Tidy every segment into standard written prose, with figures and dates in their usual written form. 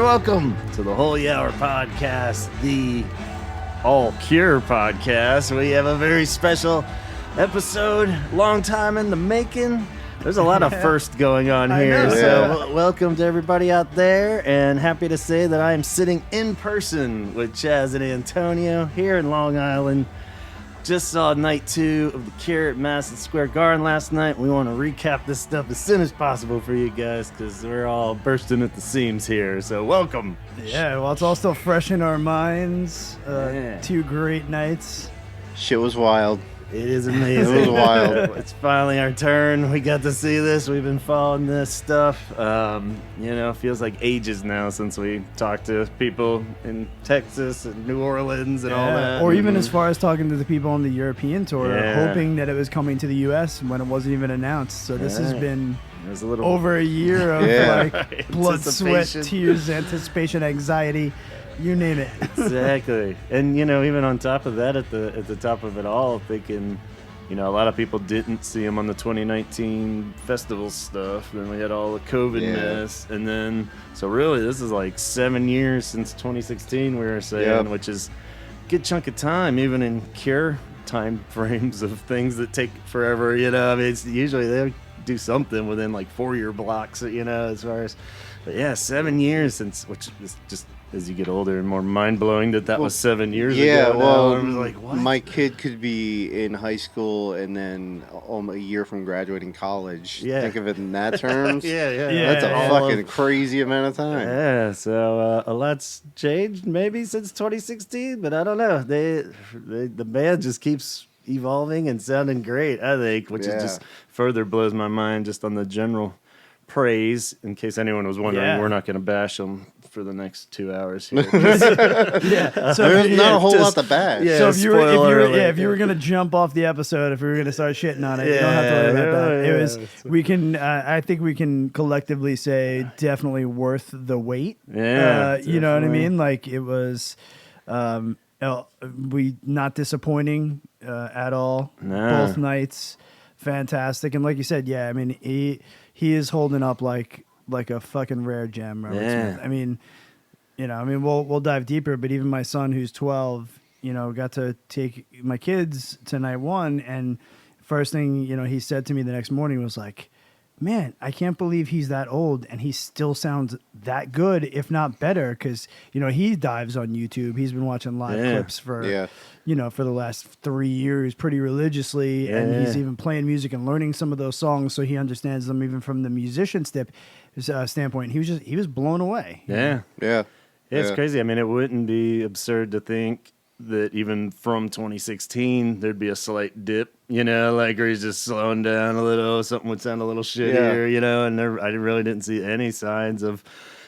welcome to the Holy Hour Podcast, the All Cure Podcast. We have a very special episode, long time in the making. There's a lot of first going on here, so welcome to everybody out there, and happy to say that I am sitting in person with Chaz and Antonio here in Long Island. Just saw night 2 of The Cure at Madison Square Garden last night. We want to recap this stuff as soon as possible for you guys because we're all bursting at the seams here. So welcome. Yeah, well, it's all still fresh in our minds. 2 great nights. Shit was wild. It is amazing. It was wild. It's finally our turn. We got to see this. We've been following this stuff. It feels like ages now since we talked to people in Texas and New Orleans and all that. Or even as far as talking to the people on the European tour, hoping that it was coming to the U.S. when it wasn't even announced. So this has been over a year of blood, sweat, tears, anticipation, anxiety. You name it. Exactly. And, even on top of that, at the top of it all, thinking, a lot of people didn't see him on the 2019 festival stuff. Then we had all the COVID mess. And then, so really, this is like 7 years since 2016, we were saying, which is a good chunk of time, even in Cure time frames of things that take forever, it's usually they do something within like 4-year blocks, as far as, but 7 years since, which is just, as you get older and more mind-blowing that was 7 years ago. Yeah, well, I was like, what? My kid could be in high school and then a year from graduating college. Yeah. Think of it in that terms. That's a fucking crazy amount of time. Yeah, so a lot's changed maybe since 2016, but I don't know. The band just keeps evolving and sounding great, I think, which is just further blows my mind just on the general praise. In case anyone was wondering, we're not going to bash them for the next 2 hours here. So there's not a whole lot to bash. So if you were gonna jump off the episode, if we were gonna start shitting on it, you don't have to worry about that. It was I think we can collectively say definitely worth the wait. You know what I mean? Like it was we not disappointing at all. Both nights fantastic, and like you said, he is holding up like a fucking rare gem, Robert Smith. I mean, we'll dive deeper, but even my son who's 12, got to take my kids to night 1, and first thing, he said to me the next morning was like, man, I can't believe he's that old and he still sounds that good, if not better, because, he dives on YouTube. He's been watching live clips for for the last 3 years pretty religiously, and he's even playing music and learning some of those songs so he understands them even from the musician standpoint. He was blown away. It's crazy. I mean, it wouldn't be absurd to think that even from 2016 there'd be a slight dip, where he's just slowing down a little, something would sound a little shittier, and I really didn't see any signs of,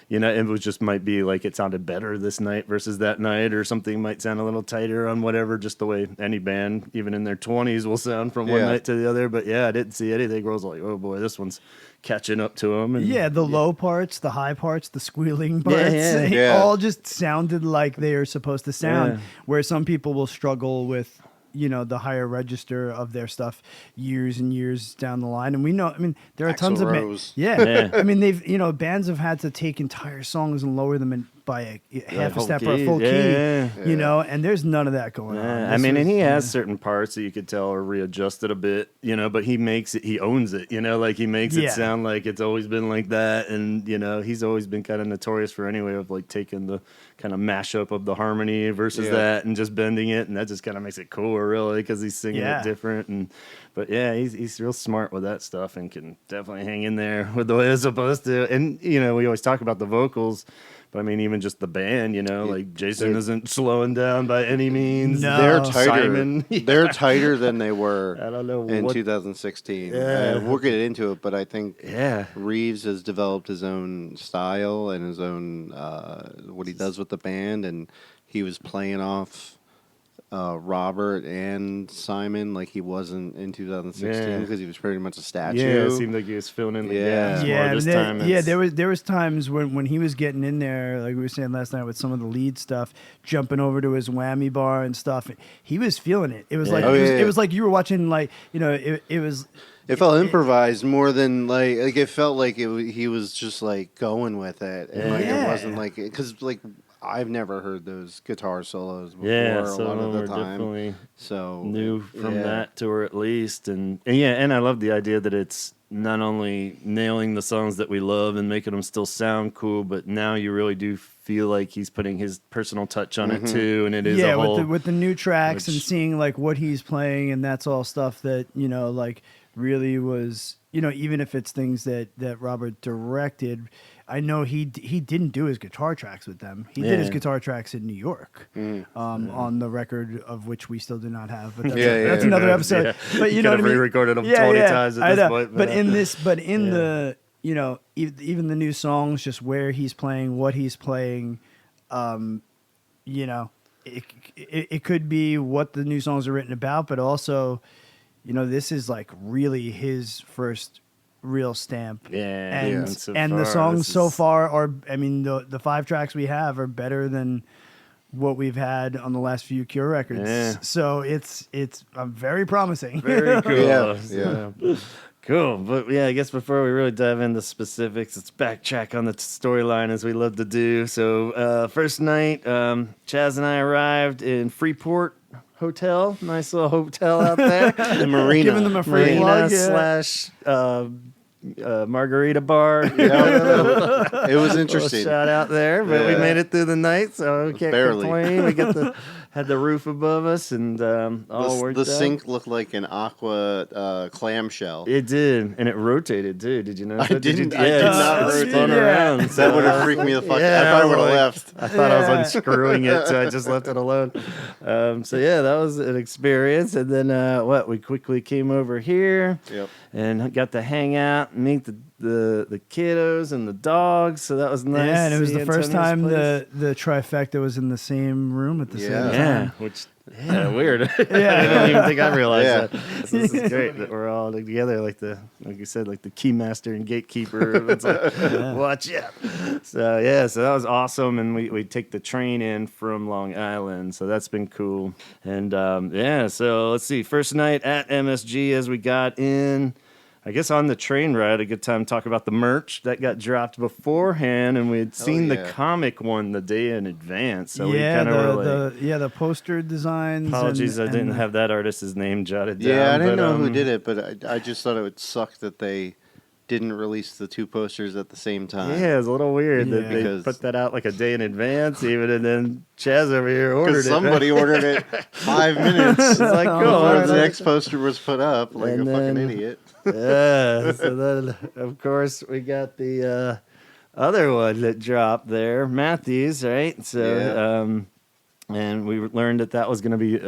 it was just might be like it sounded better this night versus that night, or something might sound a little tighter on whatever, just the way any band, even in their 20s, will sound from one night to the other. But I didn't see anything where I was like, oh boy, this one's catching up to him. And, the low parts, the high parts, the squealing parts, they all just sounded like they are supposed to sound, where some people will struggle with the higher register of their stuff years and years down the line. And we know, there are tons of they've, bands have had to take entire songs and lower them by a half a step or a full key, and there's none of that going on. And he has certain parts that you could tell are readjusted a bit, but he makes it, he owns it, like he makes it sound like it's always been like that. And, he's always been kind of notorious for anyway of like taking the kind of mashup of the harmony versus that and just bending it. And that just kind of makes it cooler really, because he's singing it different. But he's real smart with that stuff and can definitely hang in there with the way it's supposed to. And, we always talk about the vocals, but even just the band, like Jason isn't slowing down by any means. No. They're tighter. Simon, They're tighter than they were I don't know in 2016. We'll get into it, but I think Reeves has developed his own style and his own what he does with the band, and he was playing off Robert and Simon like he wasn't in 2016 because he was pretty much a statue. Yeah, it seemed like he was filling in the gaps more this time. There was times when he was getting in there, like we were saying last night with some of the lead stuff, jumping over to his whammy bar and stuff. He was feeling it. It was like it was like you were watching like it was. It felt improvised more than like it felt like he was just like going with it, and like it wasn't like because like I've never heard those guitar solos before a lot of the time. So new from that tour at least, and I love the idea that it's not only nailing the songs that we love and making them still sound cool, but now you really do feel like he's putting his personal touch on it too, and it is a whole, with the new tracks and seeing like what he's playing, and that's all stuff that like really was even if it's things that Robert directed. I know he didn't do his guitar tracks with them. He did his guitar tracks in New York on the record of which we still do not have. But that's another episode. Yeah. But you know what I mean? Recorded them 20 times at this point. But in this, in the even the new songs, just where he's playing, what he's playing, it could be what the new songs are written about, but also, this is like really his first real stamp. And the songs so far are, I mean, the 5 tracks we have are better than what we've had on the last few Cure records. Yeah. So it's very promising. Very cool. Cool. But I guess before we really dive into specifics, let's backtrack on the storyline as we love to do. So first night, Chaz and I arrived in Freeport Hotel, nice little hotel out there. The marina. Giving them a free plug, slash margarita bar. It was interesting. Shout out there, but we made it through the night, so we can't complain. We had the roof above us, and all worked out. The sink looked like an aqua clamshell. It did, and it rotated too. Did you know? I did not rotate around. That would have freaked me the fuck out. I probably would have left. I thought I was unscrewing it, so I just left it alone. That was an experience, and then we quickly came over here, and got to hang out, and meet the kiddos and the dogs, so that was nice. Yeah, and it was the first time the trifecta was in the same room at the same time. Yeah, which weird. I didn't even think I realized that. So this is great that we're all together, like you said, like the keymaster and gatekeeper. It's like, watch out. So that was awesome, and we take the train in from Long Island, so that's been cool. And so let's see. First night at MSG as we got in. I guess on the train ride, a good time to talk about the merch that got dropped beforehand, and we had seen the comic one the day in advance. So we kind of were like, the poster designs. Apologies, I didn't have that artist's name jotted down. Yeah, I didn't know who did it, but I just thought it would suck that they didn't release the 2 posters at the same time. Yeah, it was a little weird that they put that out like a day in advance, even, and then Chaz over here ordered it. Somebody ordered it 5 minutes. It's like, cool. The next poster was put up, like a fucking idiot. So then, of course, we got the other one that dropped there, Matthews, right? So, and we learned that was going to be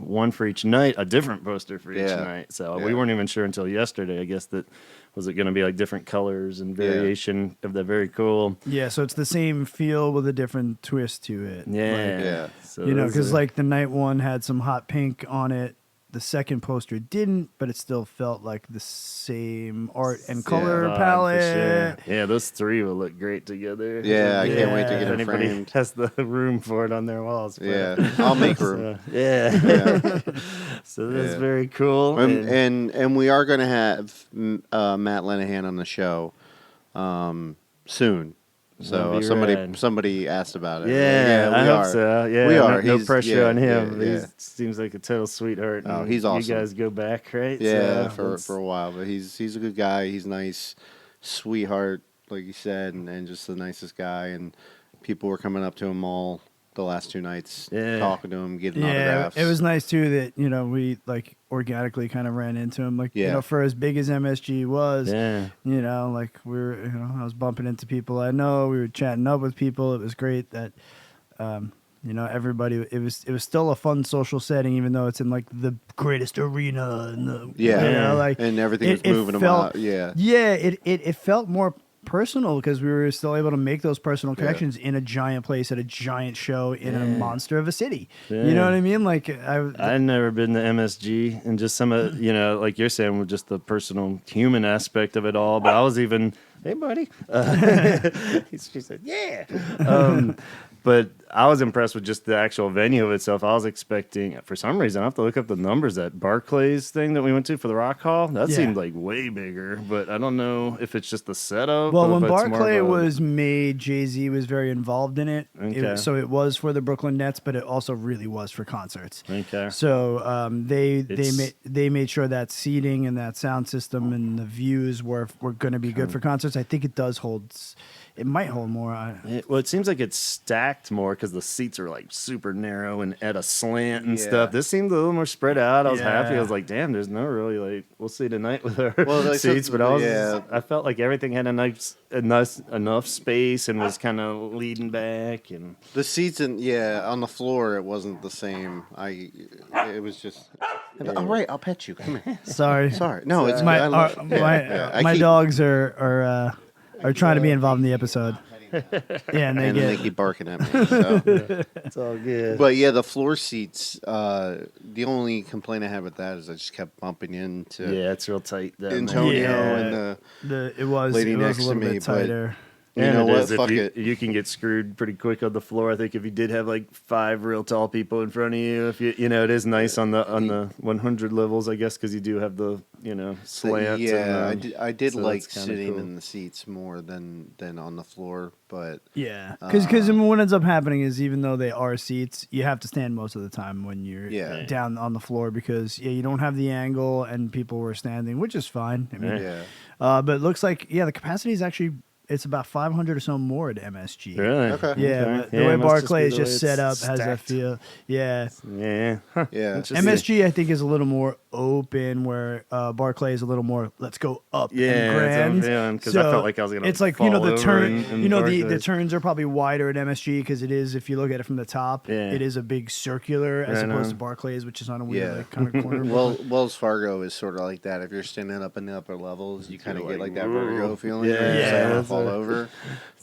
one for each night, a different poster for each night. So we weren't even sure until yesterday, I guess, that was it going to be like different colors and variation of that. Very cool. Yeah, so it's the same feel with a different twist to it. Yeah. So because like the night one had some hot pink on it. The second poster didn't, but it still felt like the same art and color palette. Sure. Yeah, those 3 will look great together. Yeah, I can't wait to get it framed. Anybody has the room for it on their walls. Yeah, I'll make room. So that's very cool. And we are going to have Matt Lenahan on the show soon. So somebody asked about it. Yeah, we I are. hope so. Yeah, we are. No pressure on him. He seems like a total sweetheart. Oh, he's awesome. You guys go back, right? Yeah, for a while, but he's a good guy. He's nice, sweetheart, like you said, and just the nicest guy. And people were coming up to him all the last 2 nights, talking to him, getting autographs. It was nice too that we like organically kind of ran into him, like for as big as MSG was, like we were, I was bumping into people I know, we were chatting up with people. It was great that everybody. It was still a fun social setting, even though it's in like the greatest arena and and everything was moving them out. It felt more personal because we were still able to make those personal connections in a giant place at a giant show in a monster of a city. You know what I mean? Like I've never been to MSG, and just some of like you're saying, with just the personal human aspect of it all. But I was even, hey buddy, she said, yeah. But I was impressed with just the actual venue of itself. I was expecting, for some reason, I have to look up the numbers, that Barclays thing that we went to for the Rock Hall. That seemed like way bigger, but I don't know if it's just the setup. Well, when Barclay was made, Jay-Z was very involved in it. Okay. So it was for the Brooklyn Nets, but it also really was for concerts. Okay. So they made sure that seating and that sound system and the views were going to be good for concerts. I think it does hold. It might hold more. Well, it seems like it's stacked more because the seats are like super narrow and at a slant and stuff. This seemed a little more spread out. I was happy. I was like, damn, there's no really like, we'll see tonight with our seats. But I felt like everything had enough space and was kind of leading back. And the seats on the floor, it wasn't the same. It was just. All right, I'll pet you. Come here. Sorry. No, it's my dogs are trying to be involved in the episode. And they keep barking at me. So. It's all good. But yeah, the floor seats. The only complaint I had with that is I just kept bumping into. Yeah, it's real tight. Antonio and the lady next to me, tighter. You know what? Fuck it. You can get screwed pretty quick on the floor. I think if you did have like 5 real tall people in front of you, if it is nice on the 100 levels, I guess, because you do have the slants. Yeah, I did like sitting in the seats more than on the floor, but because what ends up happening is even though they are seats, you have to stand most of the time when you're down on the floor because you don't have the angle and people were standing, which is fine. I mean, but it looks like the capacity is actually. It's about 500 or so more at MSG. Really? Okay. Yeah, the way Barclay is just set up has that feel. Yeah. Yeah. Huh. Yeah. MSG, I think, is a little more open, where Barclay is a little more, let's go up and grand. Because I felt like I was going to It's like, the turn, the turns are probably wider at MSG because it is, if you look at it from the top, it is a big circular as opposed to Barclays, which is on a weird kind of corner. Well, Wells Fargo is sort of like that. If you're standing up in the upper levels, you kind of get like that vertigo feeling. All over,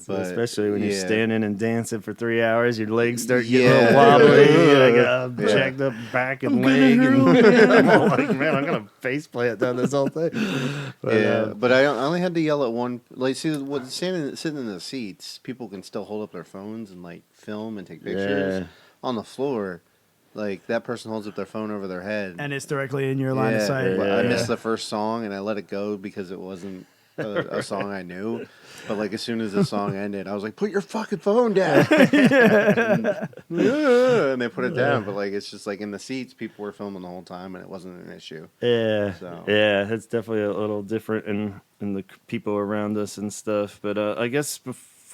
but especially when you're standing and dancing for 3 hours, your legs start getting a little wobbly, like jacked up back and leg, and I'm all like, man, I'm gonna face plant down this whole thing. But I only had to yell at one. Like, see, sitting in the seats, people can still hold up their phones and like film and take pictures. Yeah. On the floor, like that person holds up their phone over their head, and it's directly in your line of sight. I missed the first song and I let it go because it wasn't a song I knew. But like as soon as the song ended, I was like, "Put your fucking phone down!" and they put it down. But like it's just like in the seats, people were filming the whole time, and it wasn't an issue. Yeah, so. Yeah, it's definitely a little different in the people around us and stuff. But I guess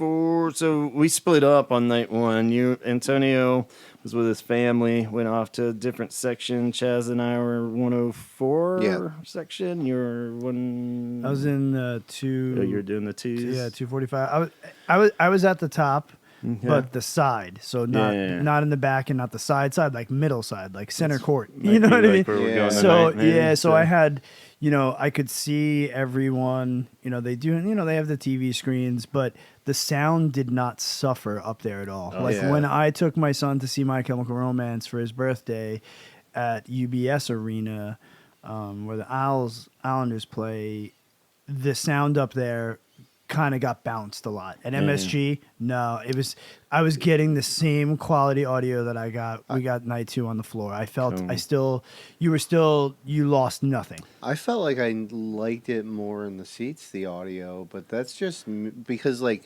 so we split up on night one. Antonio was with his family, went off to a different section. Chaz and I were 104 section. You were one. I was in 2. Oh, you were doing the 2s. Yeah, 245. I was at the top, but the side. So not in the back and not the side, like middle side, like center court. You know what I mean? So I had. I could see everyone, they have the TV screens, but the sound did not suffer up there at all. When I took my son to see My Chemical Romance for his birthday at UBS Arena, where the Islanders play, the sound up there kind of got bounced a lot. At MSG, no, I was getting the same quality audio that we got night 2 on the floor. I felt you lost nothing. I felt like I liked it more in the seats, the audio, but that's just because I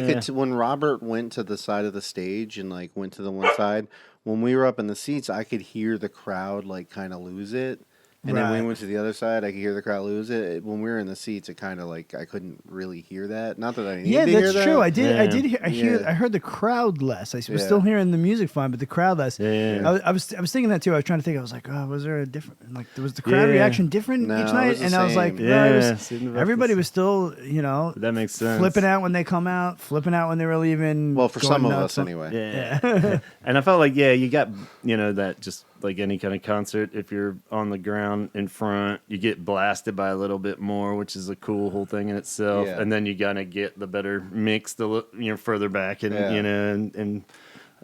could, when Robert went to the side of the stage and like went to the one side, when we were up in the seats, I could hear the crowd like kind of lose it. And then when we went to the other side, I could hear the crowd lose it. When we were in the seats, it kind of like I couldn't really hear that. Not that I needed to hear that. Yeah, that's true. I heard the crowd less. I was still hearing the music fine, but the crowd less. Yeah. I was thinking that too. I was trying to think. I was like, was there a different? Like, was the crowd reaction different each night? And I was like, everybody was still, that makes sense. Flipping out when they come out, flipping out when they were leaving. Well, for some of us anyway. Yeah. And I felt like you got that just like any kind of concert, if you're on the ground in front, you get blasted by a little bit more, which is a cool whole thing in itself. Yeah. And then you gotta get the better mix, further back and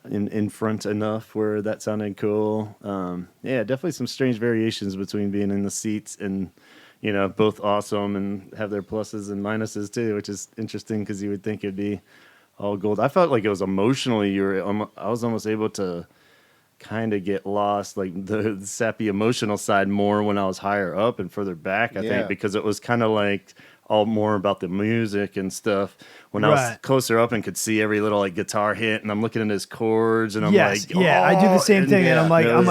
and in front enough where that sounded cool. Definitely some strange variations between being in the seats and both awesome and have their pluses and minuses too, which is interesting because you would think it'd be all gold. I felt like it was emotionally, I was almost able to kind of get lost, like the sappy emotional side more when I was higher up and further back, I think, because it was kind of like all more about the music and stuff. When I was closer up and could see every little like guitar hit, and I'm looking at his chords, and I'm I do the same thing, and I'm like, all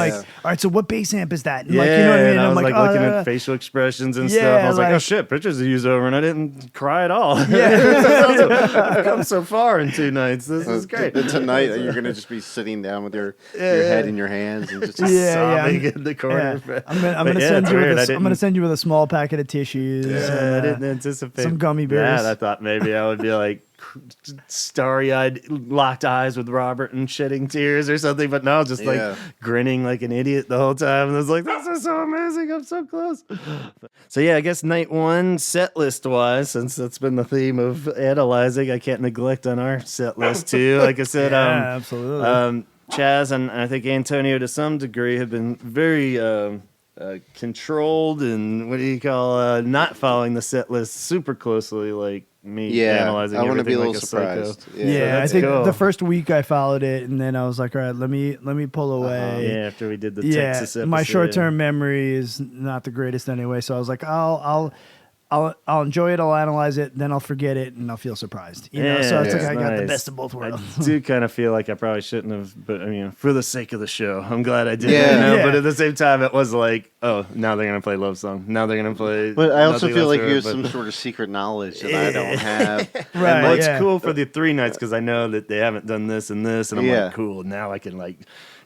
right, so what bass amp is that? And like, you know what I mean? And I'm I was like looking at oh, facial expressions and stuff. I was like, oh shit, pictures are used over, and I didn't cry at all. I've come so far in 2 nights. This is great. Tonight you're gonna just be sitting down with your head in your hands and just sobbing in the corner. I'm gonna send you with a small packet of tissues. I didn't anticipate some gummy bears. I thought maybe I would be like starry-eyed, locked eyes with Robert and shedding tears or something, but no, just like grinning like an idiot the whole time. And I was like, this is so amazing. I'm so close. So I guess night one, set list wise, since that's been the theme of analyzing, I can't neglect on our set list too. Like I said, absolutely. Chaz and I think Antonio to some degree have been very controlled and not following the set list super closely, like me analyzing. I want to be a little like surprised. I think the first week I followed it, and then I was like, all right, let me pull away. After we did the Texas episode, my short-term memory is not the greatest anyway, so I was like, I'll enjoy it, I'll analyze it, then I'll forget it, and I'll feel surprised. So it's like I got the best of both worlds. I do kind of feel like I probably shouldn't have, but for the sake of the show, I'm glad I did. But at the same time, it was like, oh, now they're gonna play Love Song. Now they're gonna play. But I also feel like you have some sort of secret knowledge that I don't have. And it's cool for the 3 nights because I know that they haven't done this and this, and I'm like, cool. Now I can like.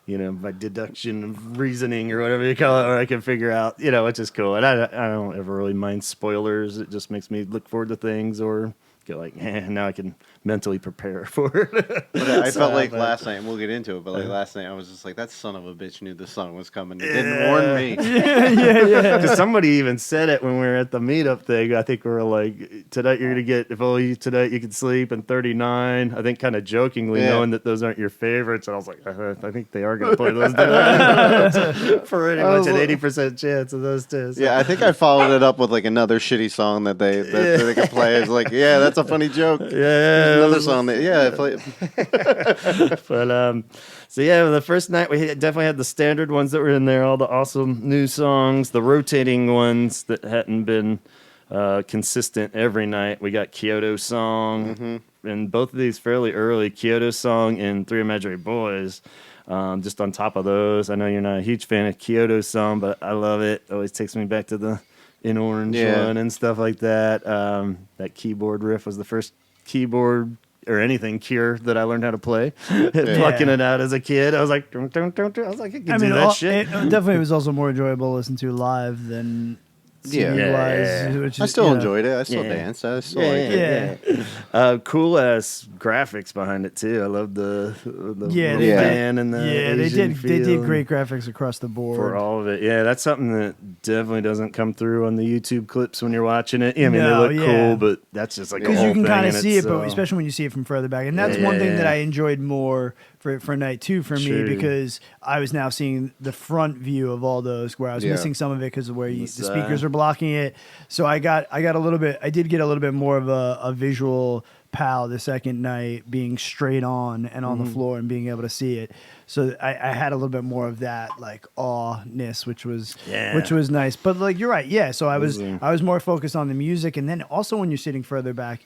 By deduction of reasoning or whatever you call it, or I can figure out, which is cool. And I don't ever really mind spoilers. It just makes me look forward to things or go like, now I can mentally prepare for it. But I felt like last night, and we'll get into it, but like last night I was just like, that son of a bitch knew the song was coming. He didn't warn me. Because somebody even said it when we were at the meetup thing. I think we were like, tonight you're going to get, if only tonight you could sleep, and 39. I think kind of jokingly, knowing that those aren't your favorites. And I was like, I think they are going to play those for pretty much an 80% chance of those two. So. Yeah, I think I followed it up with like another shitty song that they could play. It's like, that's a funny joke. Another song that play it. But the first night we definitely had the standard ones that were in there, all the awesome new songs, the rotating ones that hadn't been consistent every night. We got Kyoto Song, and both of these fairly early, Kyoto Song and Three Imaginary Boys. Just on top of those, I know you're not a huge fan of Kyoto Song, but I love it. It always takes me back to the In Orange one and stuff like that. That keyboard riff was the first keyboard or anything Cure that I learned how to play. Plucking it out as a kid, I was like, dun, dun, dun, dun. I was like, I can do that shit. It definitely was also more enjoyable to listen to live than wise. I still enjoyed it. I still danced. I still liked it. Cool ass graphics behind it too. I love the van and the they did great graphics across the board for all of it. Yeah, that's something that definitely doesn't come through on the YouTube clips when you're watching it. I mean, they look cool, but that's just like because you can kind of see it, but especially when you see it from further back, and that's one thing that I enjoyed more for night 2 for me because I was now seeing the front view of all those where I was missing some of it because of where the speakers are blocking it. So I did get a little bit more of a visual pal the second night, being straight on and on the floor and being able to see it. So I had a little bit more of that like awe-ness, which was nice. But like you're right, so I was more focused on the music, and then also when you're sitting further back,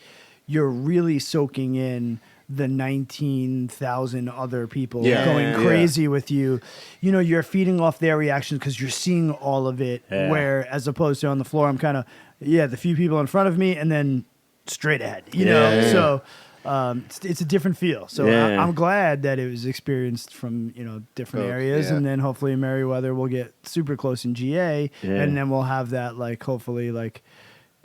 you're really soaking in the 19,000 other people going crazy with you. You're feeding off their reactions because you're seeing all of it. Where as opposed to on the floor, I'm kind of the few people in front of me and then straight ahead. So it's a different feel. So I'm glad that it was experienced from different areas, and then hopefully in Merriweather we'll get super close in GA, and then we'll have that like hopefully like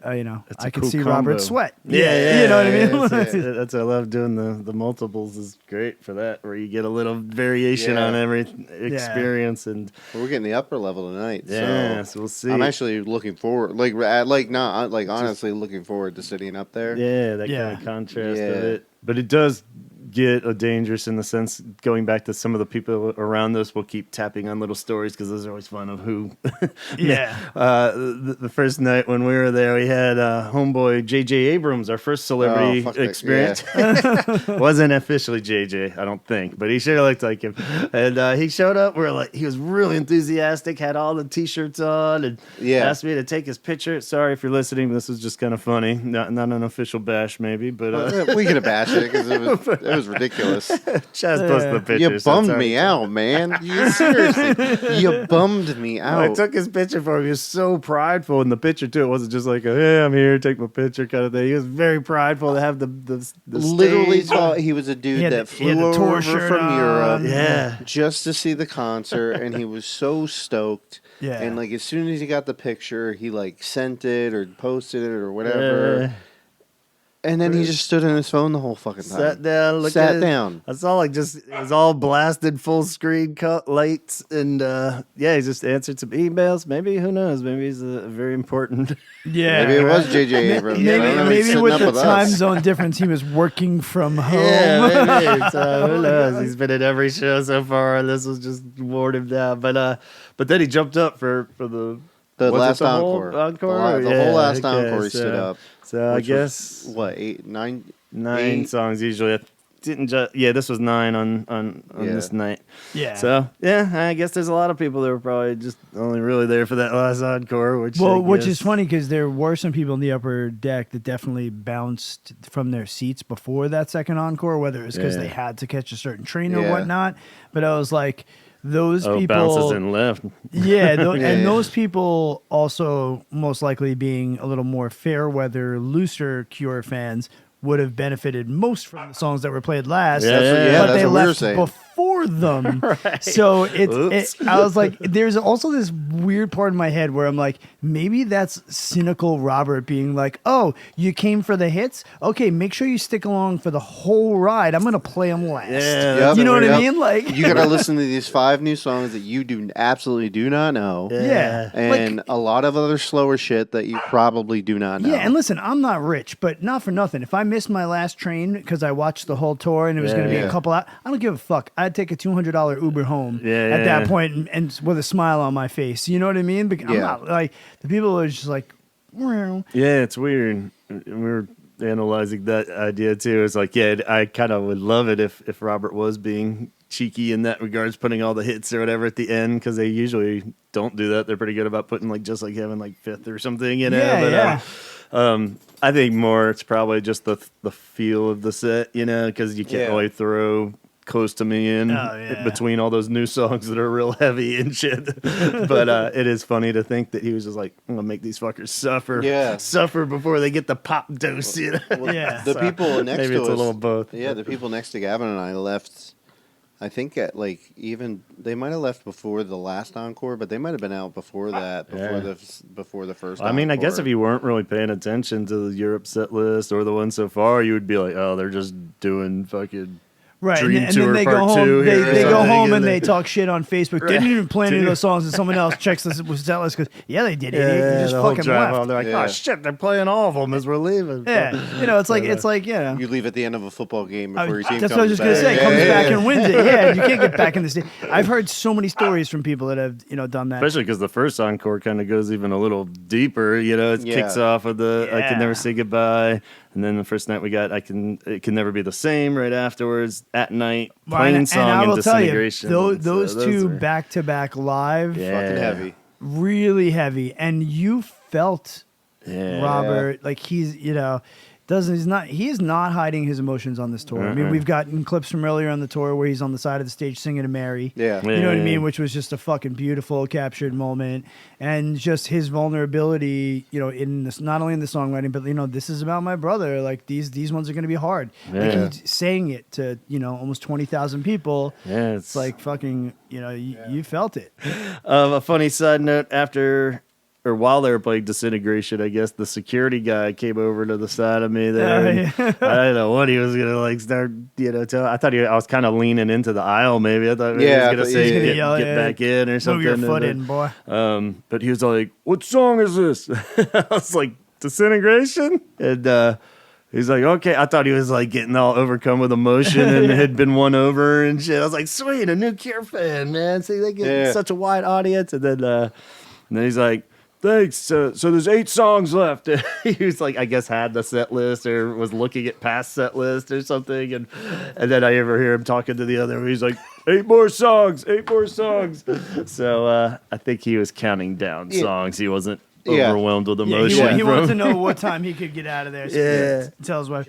I could cool see combo. Robert sweat. Yeah, you know what I mean. That's I love doing the multiples is great for that, where you get a little variation on every experience, and we're getting the upper level tonight. Yeah, so we'll see. I'm actually looking forward, honestly looking forward to sitting up there. Yeah, that kind of contrast of it, but it does get dangerous in the sense, going back to some of the people around us will keep tapping on little stories because those are always fun of who. The first night when we were there, we had homeboy J.J. Abrams, our first celebrity experience. Wasn't officially J.J., I don't think, but he sure looked like him. And he showed up. He was really enthusiastic, had all the T-shirts on, and asked me to take his picture. Sorry if you're listening, but this was just kind of funny. Not an official bash, maybe, but we could have bashed it because it was ridiculous. Chaz posted the picture. You bummed me out, man. Seriously, you bummed me out. I took his picture for him. He was so prideful in the picture too. It wasn't just like hey, I'm here, take my picture kind of thing. He was very prideful to have the literally stage. thought he was a dude that flew over from Europe, just to see the concert, and he was so stoked. Yeah, and like as soon as he got the picture, he like sent it or posted it or whatever. Yeah. And then he just stood on his phone the whole fucking time. Sat down, down. That's all. It was all blasted, full screen cut lights, and he just answered some emails. Maybe, who knows? Maybe he's a very important. Maybe it was J.J. Abrams. Maybe with the time zone difference, he was working from home. Yeah, maybe. Who knows? He's been at every show so far, and this was just worn him down. But then he jumped up for the last encore. The whole last encore, he stood up. So I guess what, 9 songs usually. This was 9 on this night. Yeah. So I guess there's a lot of people that were probably just only really there for that last encore. Which is funny because there were some people in the upper deck that definitely bounced from their seats before that second encore, whether it was because they had to catch a certain train or whatnot. But I was like, those people bounces and left. And those people also most likely being a little more fair weather, looser Cure fans would have benefited most from the songs that were played last. But they left before them. Right. So I was like, there's also this weird part in my head where I'm like, maybe that's cynical Robert being like, oh, you came for the hits? Okay, make sure you stick along for the whole ride. I'm going to play them last. You know what I mean? Like, you got to listen to these 5 new songs that you absolutely do not know. And a lot of other slower shit that you probably do not know. Yeah, and listen, I'm not rich, but not for nothing. If I missed my last train because I watched the whole tour and it was going to be a couple hours, I don't give a fuck. I'd take a $200 Uber home at that point and with a smile on my face. You know what I mean? Because I'm not like the people are just like, yeah, it's weird. We're analyzing that idea too. It's like, I kind of would love it if Robert was being cheeky in that regards, putting all the hits or whatever at the end, because they usually don't do that. They're pretty good about putting Just Like Heaven 5th or something, you know. I think more it's probably just the feel of the set, because you can't really throw Close to Me in between all those new songs that are real heavy and shit. But it is funny to think that he was just like, I'm gonna make these fuckers suffer before they get the pop dose. The people next maybe to it's us, a little both. The people next to Gavin and I left. I think at they might have left before the last encore, but they might have been out before that, before the first. I mean, I guess if you weren't really paying attention to the Europe set list or the one so far, you would be like, oh, they're just doing fucking. Right, Dream and Tour then they Part go home. 2 They go home and they talk shit on Facebook. Right. Didn't even play any of those songs, and someone else checks the set list because they did it. They just the fucking drive left. home, they're like, oh shit, they're playing all of them as we're leaving. Yeah, it's like you leave at the end of a football game before your team. That's what I was just gonna say. Comes back and wins it. Yeah, you can't get back in the state. I've heard so many stories from people that have done that. Especially because the first encore kind of goes even a little deeper. It kicks off with the I Can Never Say Goodbye. And then the first night we got It Can Never Be the Same right afterwards, At Night, Plain Song, and Disintegration. Tell you, those two back-to-back live, fucking heavy. Really heavy. And you felt Robert, like he's not hiding his emotions on this tour. I mean, we've gotten clips from earlier on the tour where he's on the side of the stage singing to Mary. You know what I mean? Which was just a fucking beautiful captured moment. And just his vulnerability, in this, not only in the songwriting, but this is about my brother. Like these ones are going to be hard. Like he's saying it to almost 20,000 people. Yeah, it's like fucking you felt it. A funny side note: after or while they were playing Disintegration, I guess the security guy came over to the side of me there. Yeah. I didn't know what he was gonna like start, I thought I was kind of leaning into the aisle. Maybe I thought maybe he was gonna say get back in or something. Move your foot in, boy. But he was like, "What song is this?" I was like, "Disintegration," and he's like, "Okay." I thought he was like getting all overcome with emotion and had been won over and shit. I was like, "Sweet, a new Cure fan, man. See, they get such a wide audience." And then he's like, "Thanks. So there's 8 songs left." He was like, I guess had the set list or was looking at past set list or something. And then I ever hear him talking to the other. He's like, 8 more songs, 8 more songs. So I think he was counting down songs. He wasn't overwhelmed with emotion. He wanted to know what time he could get out of there. So he could tell his wife,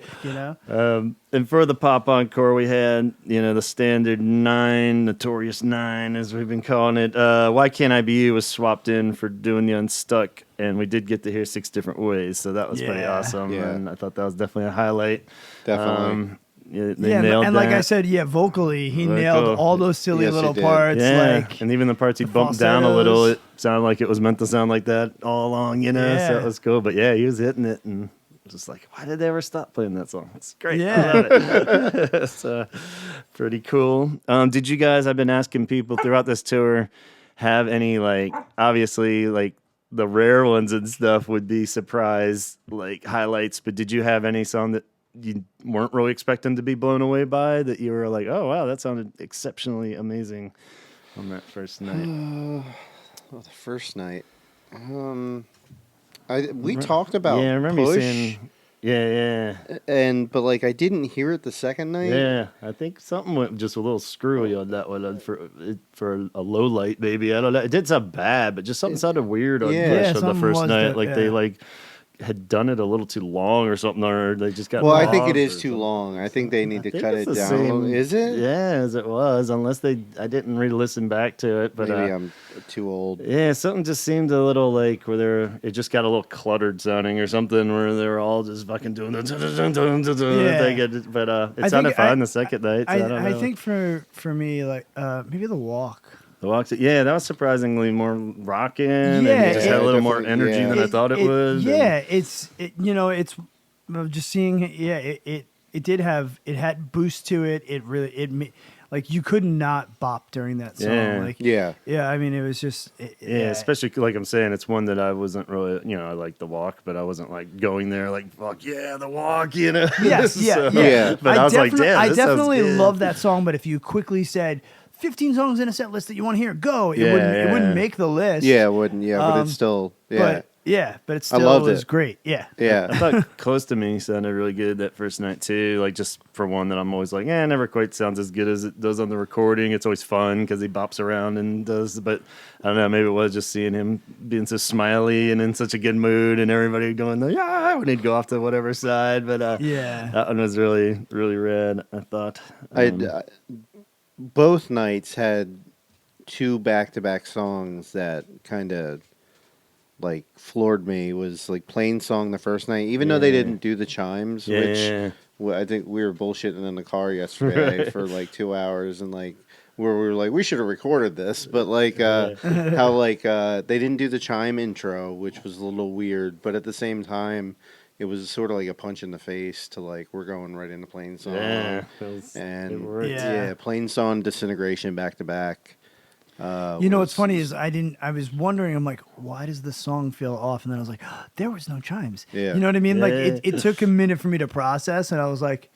And for the pop encore, we had, the standard 9, Notorious 9, as we've been calling it. Why Can't I Be You was swapped in for doing the Unstuck, and we did get to hear 6 different ways, so that was pretty awesome. Yeah. And I thought that was definitely a highlight. Definitely. They nailed and that. like I said, vocally, he nailed all those silly little parts. Yeah, and even the parts he bumped down a little, it sounded like it was meant to sound like that all along, so it was cool. But yeah, he was hitting it, and just like, why did they ever stop playing that song? It's great. Yeah. I love it. It's pretty cool. Did you guys, I've been asking people throughout this tour, have any, obviously, the rare ones and stuff would be surprise, highlights, but did you have any song that you weren't really expecting to be blown away by, that you were like, oh wow, that sounded exceptionally amazing on that first night? The first night, we talked about I remember Push, you saying but I didn't hear it the second night. Yeah, I think something went just a little screwy on that one for a low light, maybe. I don't know. It didn't sound bad, but just something sounded weird on Push on the first night. They had done it a little too long or something, or they just got. Well, I think it is too long. I think they need to cut it down. Is it? Yeah, as it was. Unless I didn't re-listen back to it, but maybe I'm too old. Yeah, something just seemed a little where it just got a little cluttered sounding or something, where they were all just fucking doing the thing. But it sounded fine the second night. So I don't know. I think for me, maybe The Walk. The Walk, that was surprisringly more rocking. And it just had a little more energy than I thought it would. Yeah, it's just seeing. It had boost to it. It really you could not bop during that song. Yeah. I mean, it was just. Especially like I'm saying, it's one that I wasn't really. I like The Walk, but I wasn't going there fuck yeah, The Walk. Yes, yeah. But I was like, damn, I definitely love that song. But if you quickly said 15 songs in a set list that you want to hear, go. It wouldn't make the list. Yeah, it wouldn't. Yeah, but it's still. Yeah. But it still was great. Yeah. Yeah. I thought Close to Me sounded really good that first night too. Just for one that I'm always never quite sounds as good as it does on the recording. It's always fun because he bops around and does. But I don't know. Maybe it was just seeing him being so smiley and in such a good mood, and everybody going when he'd go off to whatever side. But that one was really, really rad. I thought. Both nights had 2 back-to-back songs that kind of floored me. Was Plain Song the first night, even though they didn't do the chimes, which I think we were bullshitting in the car yesterday for 2 hours, and where we were we should have recorded this, but how they didn't do the chime intro, which was a little weird, but at the same time it was sort of like a punch in the face to we're going right into Plain Song. Plain Song, Disintegration back to back. What's funny is I was wondering, I'm like, why does the song feel off? And then I was like, there was no chimes. Yeah. You know what I mean? It took a minute for me to process, and I was like,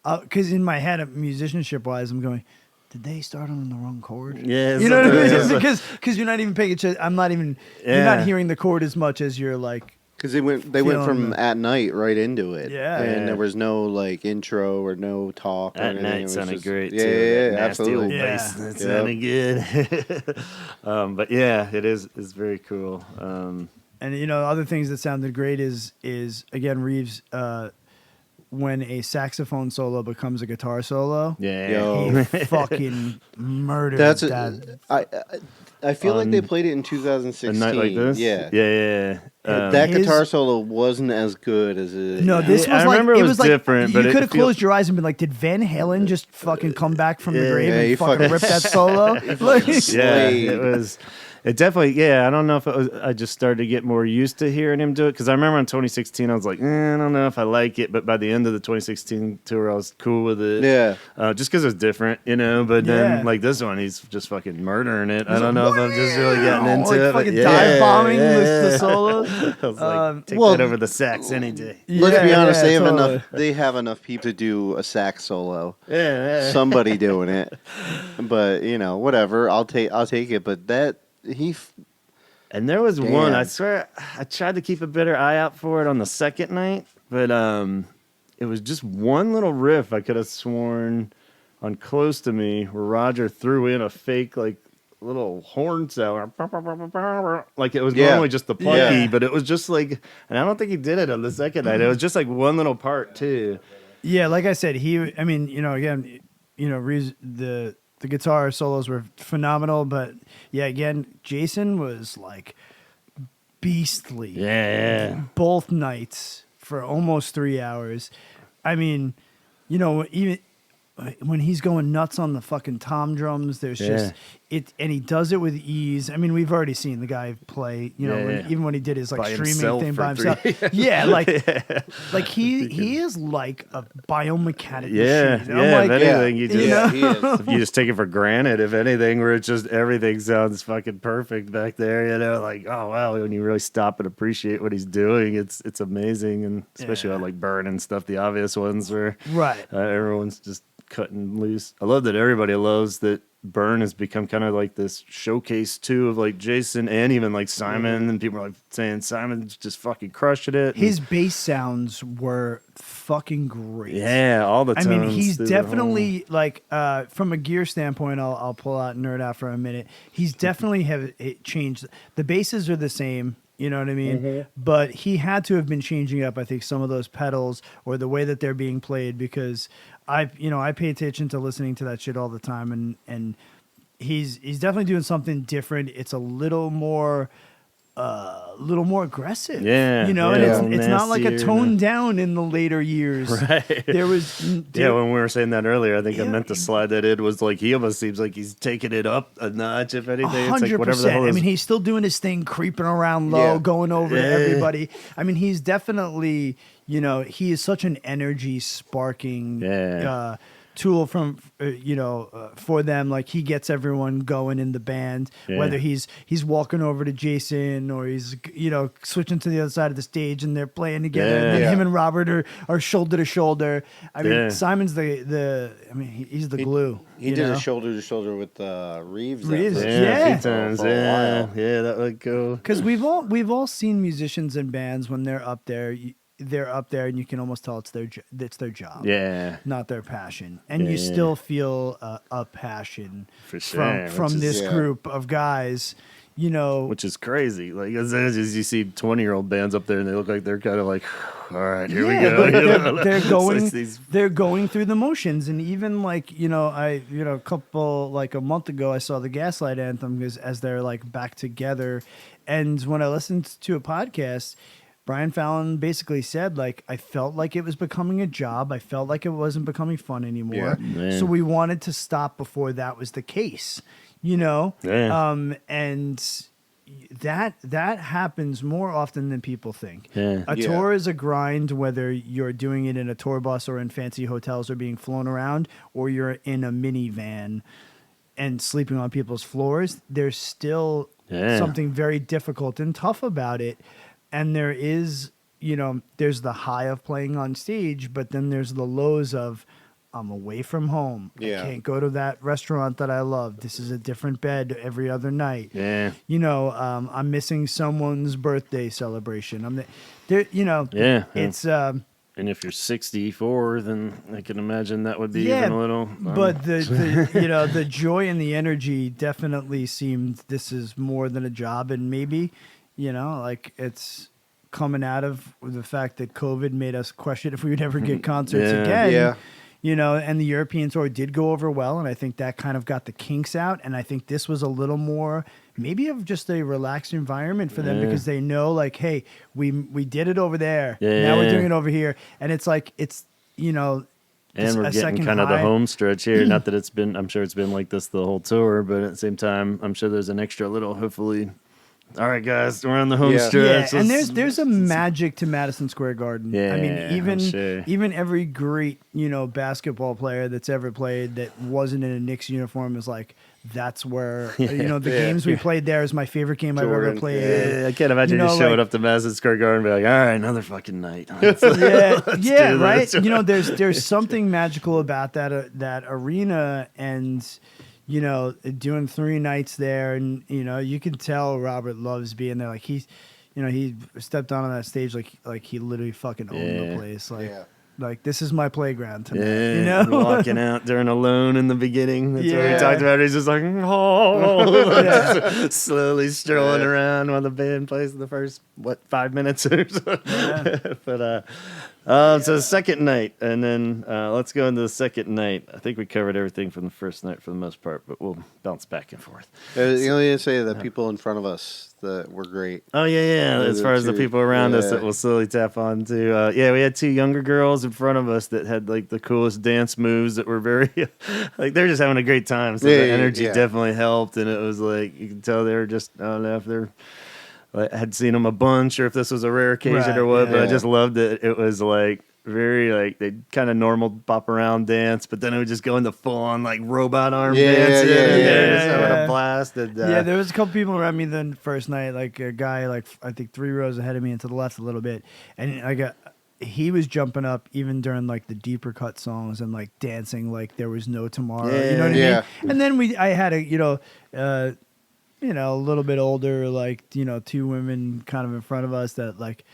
because in my head, musicianship wise, I'm going, did they start on the wrong chord? Yeah. You know what I mean? Because you're not even paying attention. You're not hearing the chord as much as you're because they went from At Night right into it. Yeah. And there was no intro or no talk or anything. At Night sounded great too. Yeah, nasty absolutely. Old bass. That sounded good. But it is very cool. And other things that sounded great is again Reeves when a saxophone solo becomes a guitar solo. Yeah. He fucking murdered that. I feel like they played it in 2016. A night like this? Yeah. That guitar solo wasn't as good as it. No, this was I remember it was different. You could have closed your eyes and been like, "Did Van Halen just fucking come back from the grave and fucking rip that solo?" It was. It definitely, yeah. I don't know if it was, I just started to get more used to hearing him do it because I remember in 2016 I was like, I don't know if I like it, but by the end of the 2016 tour I was cool with it. Yeah, just because it was different, you know. But then like this one, he's just fucking murdering it. I don't know if I'm just really getting into like it. Fucking but dive bombing the solos. I was like, take that over the sax any day. let's be honest. They have totally. enough. They have enough people to do a sax solo. Yeah. Somebody doing it, but whatever. I'll take it. But and there was one, Damn. I swear, I tried to keep a better eye out for it on the second night, but it was just one little riff I could have sworn on Close to Me where Roger threw in a fake, like, little horn sound. Like, it was normally just the plucky, but it was just like, and I don't think he did it on the second night. It was just like one little part, too. Yeah, like I said, again, the guitar solos were phenomenal, but yeah, again, Jason was like beastly. Yeah. Both nights for almost 3 hours. I mean, even when he's going nuts on the fucking tom drums, there's just it, and he does it with ease. I mean, we've already seen the guy play, even when he did his like by streaming thing by himself. Like he is like a biomechanic machine. If anything, you just he is. you just take it for granted. If anything, where it's just everything sounds fucking perfect back there, like, oh wow, when you really stop and appreciate what he's doing, it's amazing, and especially on like Burn and stuff, the obvious ones where everyone's just cutting loose. I love that everybody loves that Burn has become kind of like this showcase too of like Jason and even like Simon, and people are like saying Simon's just fucking crushing it. His bass sounds were fucking great. Yeah, all the time. I mean, he's definitely like from a gear standpoint. I'll pull out nerd out for a minute. He's definitely changed. The basses are the same. You know what I mean? Mm-hmm. But he had to have been changing up, I think, some of those pedals or the way that they're being played, because I pay attention to listening to that shit all the time, and he's definitely doing something different. It's a little more aggressive. Yeah. And it's not like a tone down in the later years. Right. There was when we were saying that earlier, I think I meant to slide that in, was like he almost seems like he's taking it up a notch, if anything. 100%. It's like whatever the hell I mean, he's still doing his thing, creeping around low, going over to everybody. I mean, he's definitely, he is such an energy sparking tool for them. Like, he gets everyone going in the band, whether he's walking over to Jason or he's switching to the other side of the stage and they're playing together, and then him and Robert are shoulder to shoulder. I mean, Simon's he's the glue. He did a shoulder to shoulder with Reeves. A few times. That would go. Because we've all seen musicians and bands when they're up there. They're up there, and you can almost tell it's their job, not their passion, and you still feel a passion from this group of guys, which is crazy. Like as you see 20-year-old bands up there, and they look like they're kind of like, all right, here we go. They're going through the motions, and even like a month ago, I saw the Gaslight Anthem as they're like back together, and when I listened to a podcast, Brian Fallon basically said, like, I felt like it was becoming a job. I felt like it wasn't becoming fun anymore. So we wanted to stop before that was the case, and that happens more often than people think. A tour is a grind, whether you're doing it in a tour bus or in fancy hotels or being flown around, or you're in a minivan and sleeping on people's floors. There's still something very difficult and tough about it. And there is, there's the high of playing on stage, but then there's the lows of, I'm away from home. I can't go to that restaurant that I love. This is a different bed every other night. I'm missing someone's birthday celebration. It's and if you're 64, then I can imagine that would be even a little. But the joy and the energy definitely seemed this is more than a job, and maybe. It's coming out of the fact that COVID made us question if we would ever get concerts again. And the European tour did go over well, and I think that kind of got the kinks out. And I think this was a little more maybe of just a relaxed environment for them, because they know, like, hey, we did it over there. Now we're doing it over here. And it's like, And we're getting kind of the home stretch here. Not that I'm sure it's been like this the whole tour, but at the same time, I'm sure there's an extra little, hopefully. All right, guys, we're on the home stretch. Yeah, and there's a magic to Madison Square Garden. Yeah, I mean, even every great, basketball player that's ever played that wasn't in a Knicks uniform is like, that's where, the games we played there is my favorite game I've ever played. Yeah, I can't imagine you showing up to Madison Square Garden and be like, all right, another fucking night. Right? There's something magical about that arena and, doing 3 nights there. And, you can tell Robert loves being there. Like he stepped on that stage like he literally fucking owned the place. Like, this is my playground tonight, walking out during Alone in the beginning. That's what we talked about. He's just like, slowly strolling around while the band plays the first, 5 minutes or so. But, so the second night, and then let's go into the second night. I think we covered everything from the first night for the most part, but we'll bounce back and forth. You only to say that people in front of us that were great. Oh, yeah. As far as the people around us that we'll slowly tap on to. We had 2 younger girls in front of us that had like the coolest dance moves that were very, like they're just having a great time. So the energy definitely helped. And it was like, you can tell they were just, I don't know if they're, I had seen them a bunch or if this was a rare occasion or what, but I just loved it. It was like very like they kind of normal bop around dance, but then it would just go into full on like robot arm dance. Just having a blast. And, there was a couple people around me the first night, like a guy like I think 3 rows ahead of me and to the left a little bit, and he was jumping up even during like the deeper cut songs and like dancing like there was no tomorrow. You know what I mean? And then I had a a little bit older, like, 2 women kind of in front of us that like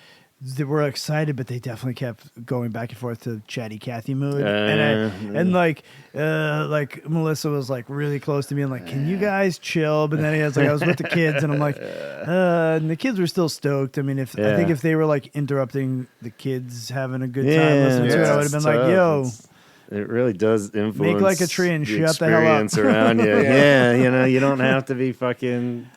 they were excited, but they definitely kept going back and forth to Chatty Cathy mood. And like Melissa was like really close to me and like, can you guys chill? But then I was with the kids and I'm like, and the kids were still stoked. I mean, I think if they were like interrupting the kids having a good time listening to it, I would have been like, yo. It really does influence. Make like a tree and shut the hell up. Around you. You don't have to be fucking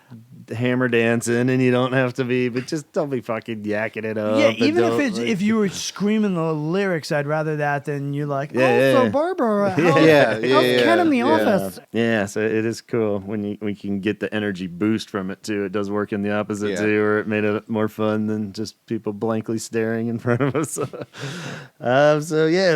hammer dancing, and you don't have to be, but just don't be fucking yakking it up. Yeah, even if you were screaming the lyrics, I'd rather that than you like, so Barbara, how's Ken in the office? Yeah, so it is cool when we can get the energy boost from it too. It does work in the opposite too, or it made it more fun than just people blankly staring in front of us.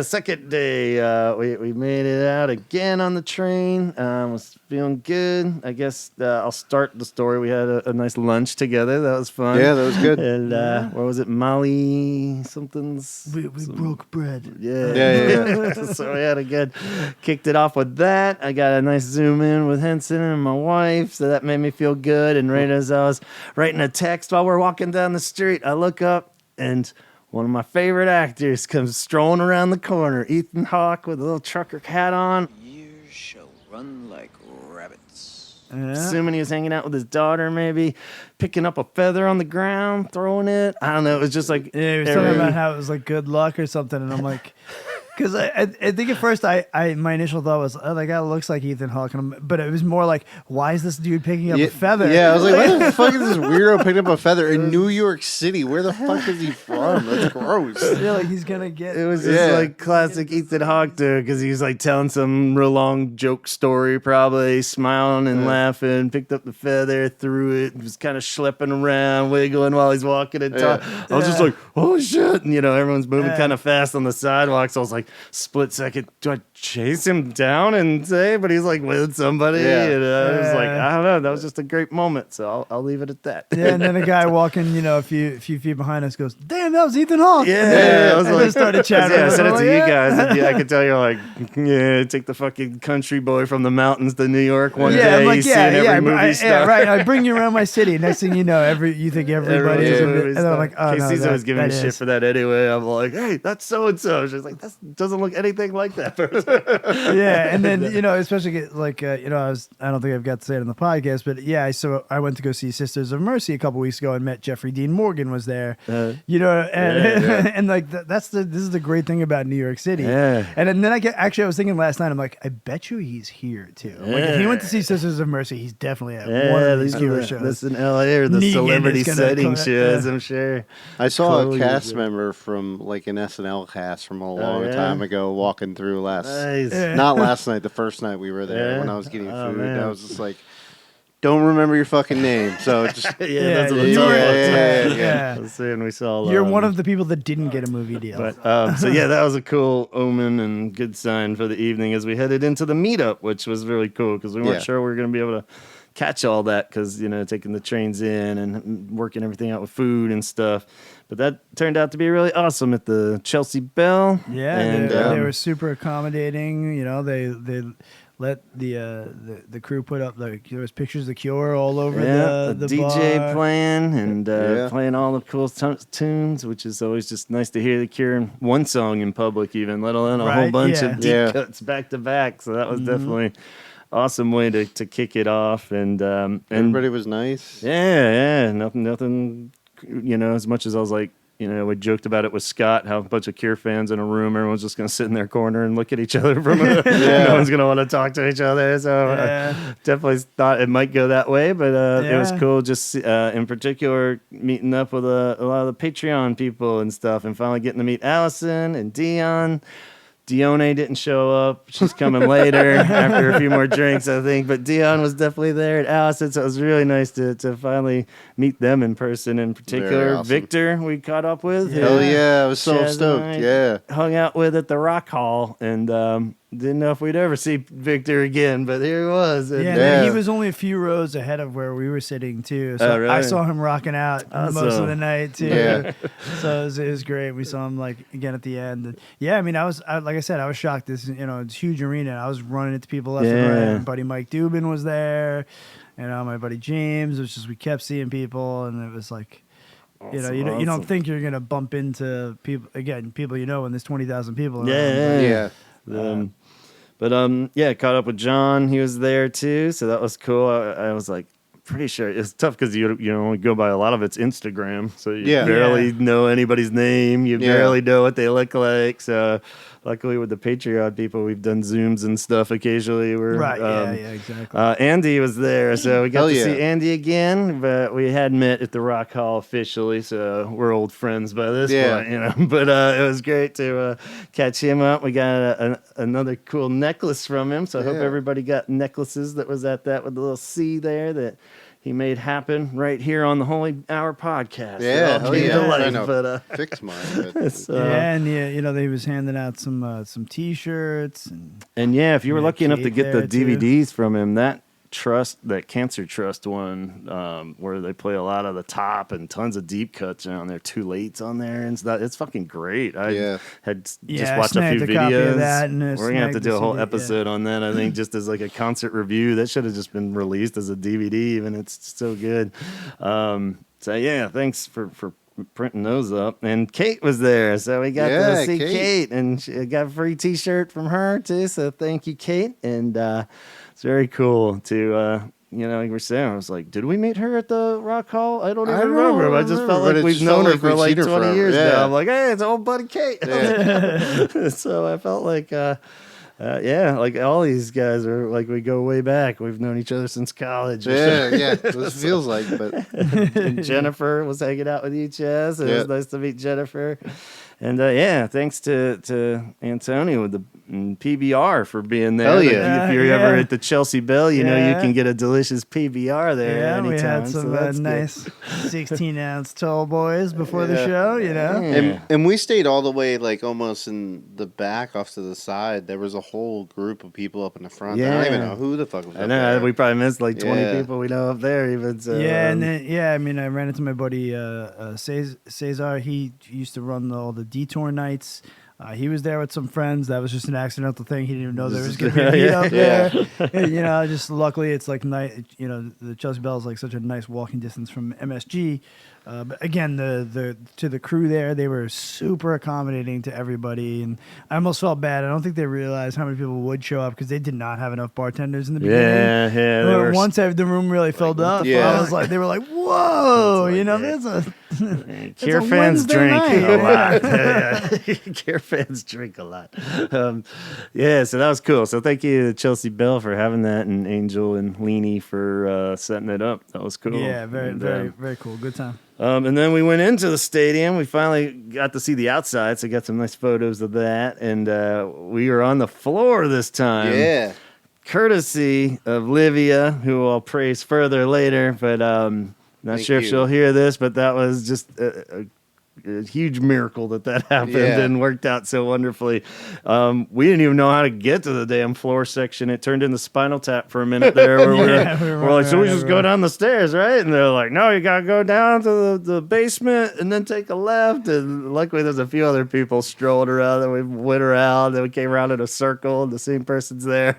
Second day, we made it out again on the train. Was feeling good. I guess I'll start the story. We had a nice lunch together. That was fun. Yeah, that was good. And what was it? Molly something's. We broke bread. Yeah. So we had kicked it off with that. I got a nice zoom in with Henson and my wife, so that made me feel good. And right as I was writing a text while we're walking down the street, I look up and one of my favorite actors comes strolling around the corner. Ethan Hawke with a little trucker hat on. Years shall run like rabbits. Assuming he was hanging out with his daughter, maybe picking up a feather on the ground, throwing it. I don't know. It was just like he was talking about how it was like good luck or something, and I'm like, because I think at first my initial thought was, oh, that guy looks like Ethan Hawke, but it was more like, why is this dude picking up a feather? Yeah, I was like, why the fuck is this weirdo picking up a feather in New York City? Where the fuck is he from? That's gross. Yeah, like he's gonna get. It was just like classic Ethan Hawke, dude, because he was like telling some real long joke story, probably smiling and laughing. Picked up the feather, threw it, was kind of schlepping around, wiggling while he's walking and talking. I was just like, oh shit, and everyone's moving kind of fast on the sidewalk, so I was like, split second, do I chase him down and say, but he's like with somebody, and I was like, I don't know, that was just a great moment, so I'll leave it at that. Yeah, and then a guy walking, a few feet behind us goes, damn, that was Ethan Hawke. I was like, started chatting. I said it to you guys, and I could tell you're like, take the fucking country boy from the mountains to New York one day. I'm like, you see in every movie star. Yeah, right. I bring you around my city. Next thing you know, you think everybody's and I'm like, oh, Casey's no, always giving me shit for that anyway. I'm like, hey, that's so and so. She's like, that doesn't look anything like that person. Yeah, and then especially like I don't think I've got to say it on the podcast, but I went to go see Sisters of Mercy a couple weeks ago and met Jeffrey Dean Morgan was there. And like this is the great thing about New York City. Yeah. And then I was thinking last night, I'm like, I bet you he's here too. Like if he went to see Sisters of Mercy, he's definitely at one of these tour shows. That's in LA or the Negan celebrity setting shows, I'm sure. I saw a cast member from like an SNL cast from a long time time ago walking through Nice. not last night, the first night we were there when I was getting food. Man. I was just like, don't remember your fucking name. So just that's what you it's were- yeah. I was saying we saw. You're one of the people that didn't get a movie deal. But so yeah, that was a cool omen and good sign for the evening as we headed into the meetup, which was really cool because we weren't sure we were going to be able to catch all that because taking the trains in and working everything out with food and stuff. But that turned out to be really awesome at the Chelsea Bell. Yeah, and they were super accommodating. They let the crew put up there was pictures of The Cure all over the DJ bar. playing and playing all the cool tunes, which is always just nice to hear The Cure in one song in public, even let alone a whole bunch of deep cuts back to back. So that was definitely awesome way to kick it off. And everybody was nice. Yeah, nothing. As much as I was like. We joked about it with Scott, how a bunch of Cure fans in a room, everyone's just going to sit in their corner and look at each other no one's going to want to talk to each other. So definitely thought it might go that way, but it was cool just in particular meeting up with a lot of the Patreon people and stuff and finally getting to meet Allison and Dion. Dione didn't show up. She's coming later after a few more drinks, I think. But Dion was definitely there at Allison, so it was really nice to finally meet them in person. In particular, awesome. Victor we caught up with. Hell yeah, I was so Chaz stoked. Yeah. Hung out with at the Rock Hall and didn't know if we'd ever see Victor again, but here he was. And he was only a few rows ahead of where we were sitting, too. So really? I saw him rocking out most of the night, too. Yeah. So it was great. We saw him, again at the end. And I mean, like I said, I was shocked. It's a huge arena. I was running into people left and right. My buddy Mike Dubin was there. My buddy James. It was just, we kept seeing people, and it was like, awesome, you don't think you're going to bump into people, people when there's 20,000 people around. Yeah. Caught up with John. He was there too, so that was cool. I was like, pretty sure it's tough because you only go by a lot of it's Instagram, so you barely know anybody's name. You barely know what they look like. So luckily with the Patreon people, we've done Zooms and stuff occasionally. Exactly. Andy was there, so we got to see Andy again, but we had met at the Rock Hall officially, so we're old friends by this point, But it was great to catch him up. We got another cool necklace from him, so I hope everybody got necklaces that was at that with the little C there that he made happen right here on the Holy Hour podcast. Yeah, but fix mine. So, they was handing out some T-shirts and if you were lucky enough to get the DVDs too. from him, that Cancer Trust one, where they play a lot of the top and tons of deep cuts on there, Too Late's on there, and stuff. It's fucking great. I had just watched a few videos. We're gonna have to do a whole episode on that. I think just as like a concert review, that should have just been released as a DVD. Even it's so good. Thanks for printing those up. And Kate was there, so we got to see Kate, and she got a free T-shirt from her too. So thank you, Kate, and. It's very cool to, like we're saying, I was like, did we meet her at the Rock Hall? I don't even remember. I just felt like we've known her for like 20 years now. I'm like, hey, it's old buddy Kate. Yeah. So I felt like, like all these guys are like, we go way back. We've known each other since college. This feels like, but. And Jennifer was hanging out with you, Chaz. It was nice to meet Jennifer. And thanks to Antonio with the PBR for being there. Hell yeah. If you're ever at the Chelsea Bell, you can get a delicious PBR there anytime. We had some nice 16-ounce tall boys before the show, And we stayed all the way almost in the back off to the side. There was a whole group of people up in the front. I don't even know who the fuck was up there. We probably missed 20 people we know up there even. So, and then, I ran into my buddy Cesar. He used to run all the Detour nights. He was there with some friends. That was just an accidental thing. He didn't even know there was going to be a meet up there. Just luckily it's night. The Chelsea Bell is such a nice walking distance from MSG. But again, to the crew there, they were super accommodating to everybody, and I almost felt bad. I don't think they realized how many people would show up because they did not have enough bartenders in the beginning. Once the room really filled up, I was like, they were like, "Whoa!" There's a Cure fans drink a lot. Cure fans drink a lot. So that was cool. So thank you to Chelsea Bell for having that, and Angel and Leanie for setting it up. That was cool. Yeah, very cool. Good time. And then we went into the stadium. We finally got to see the outside, so got some nice photos of that. And we were on the floor this time. Yeah. Courtesy of Livia, who I'll praise further later. But not sure if she'll hear this, but that was just a huge miracle that happened and worked out so wonderfully. We didn't even know how to get to the damn floor section. It turned into Spinal Tap for a minute there. We're like, so we just go down the stairs, right? And they're like, no, you got to go down to the basement and then take a left. And luckily there's a few other people strolling around, and we went around, and we came around in a circle, and the same person's there.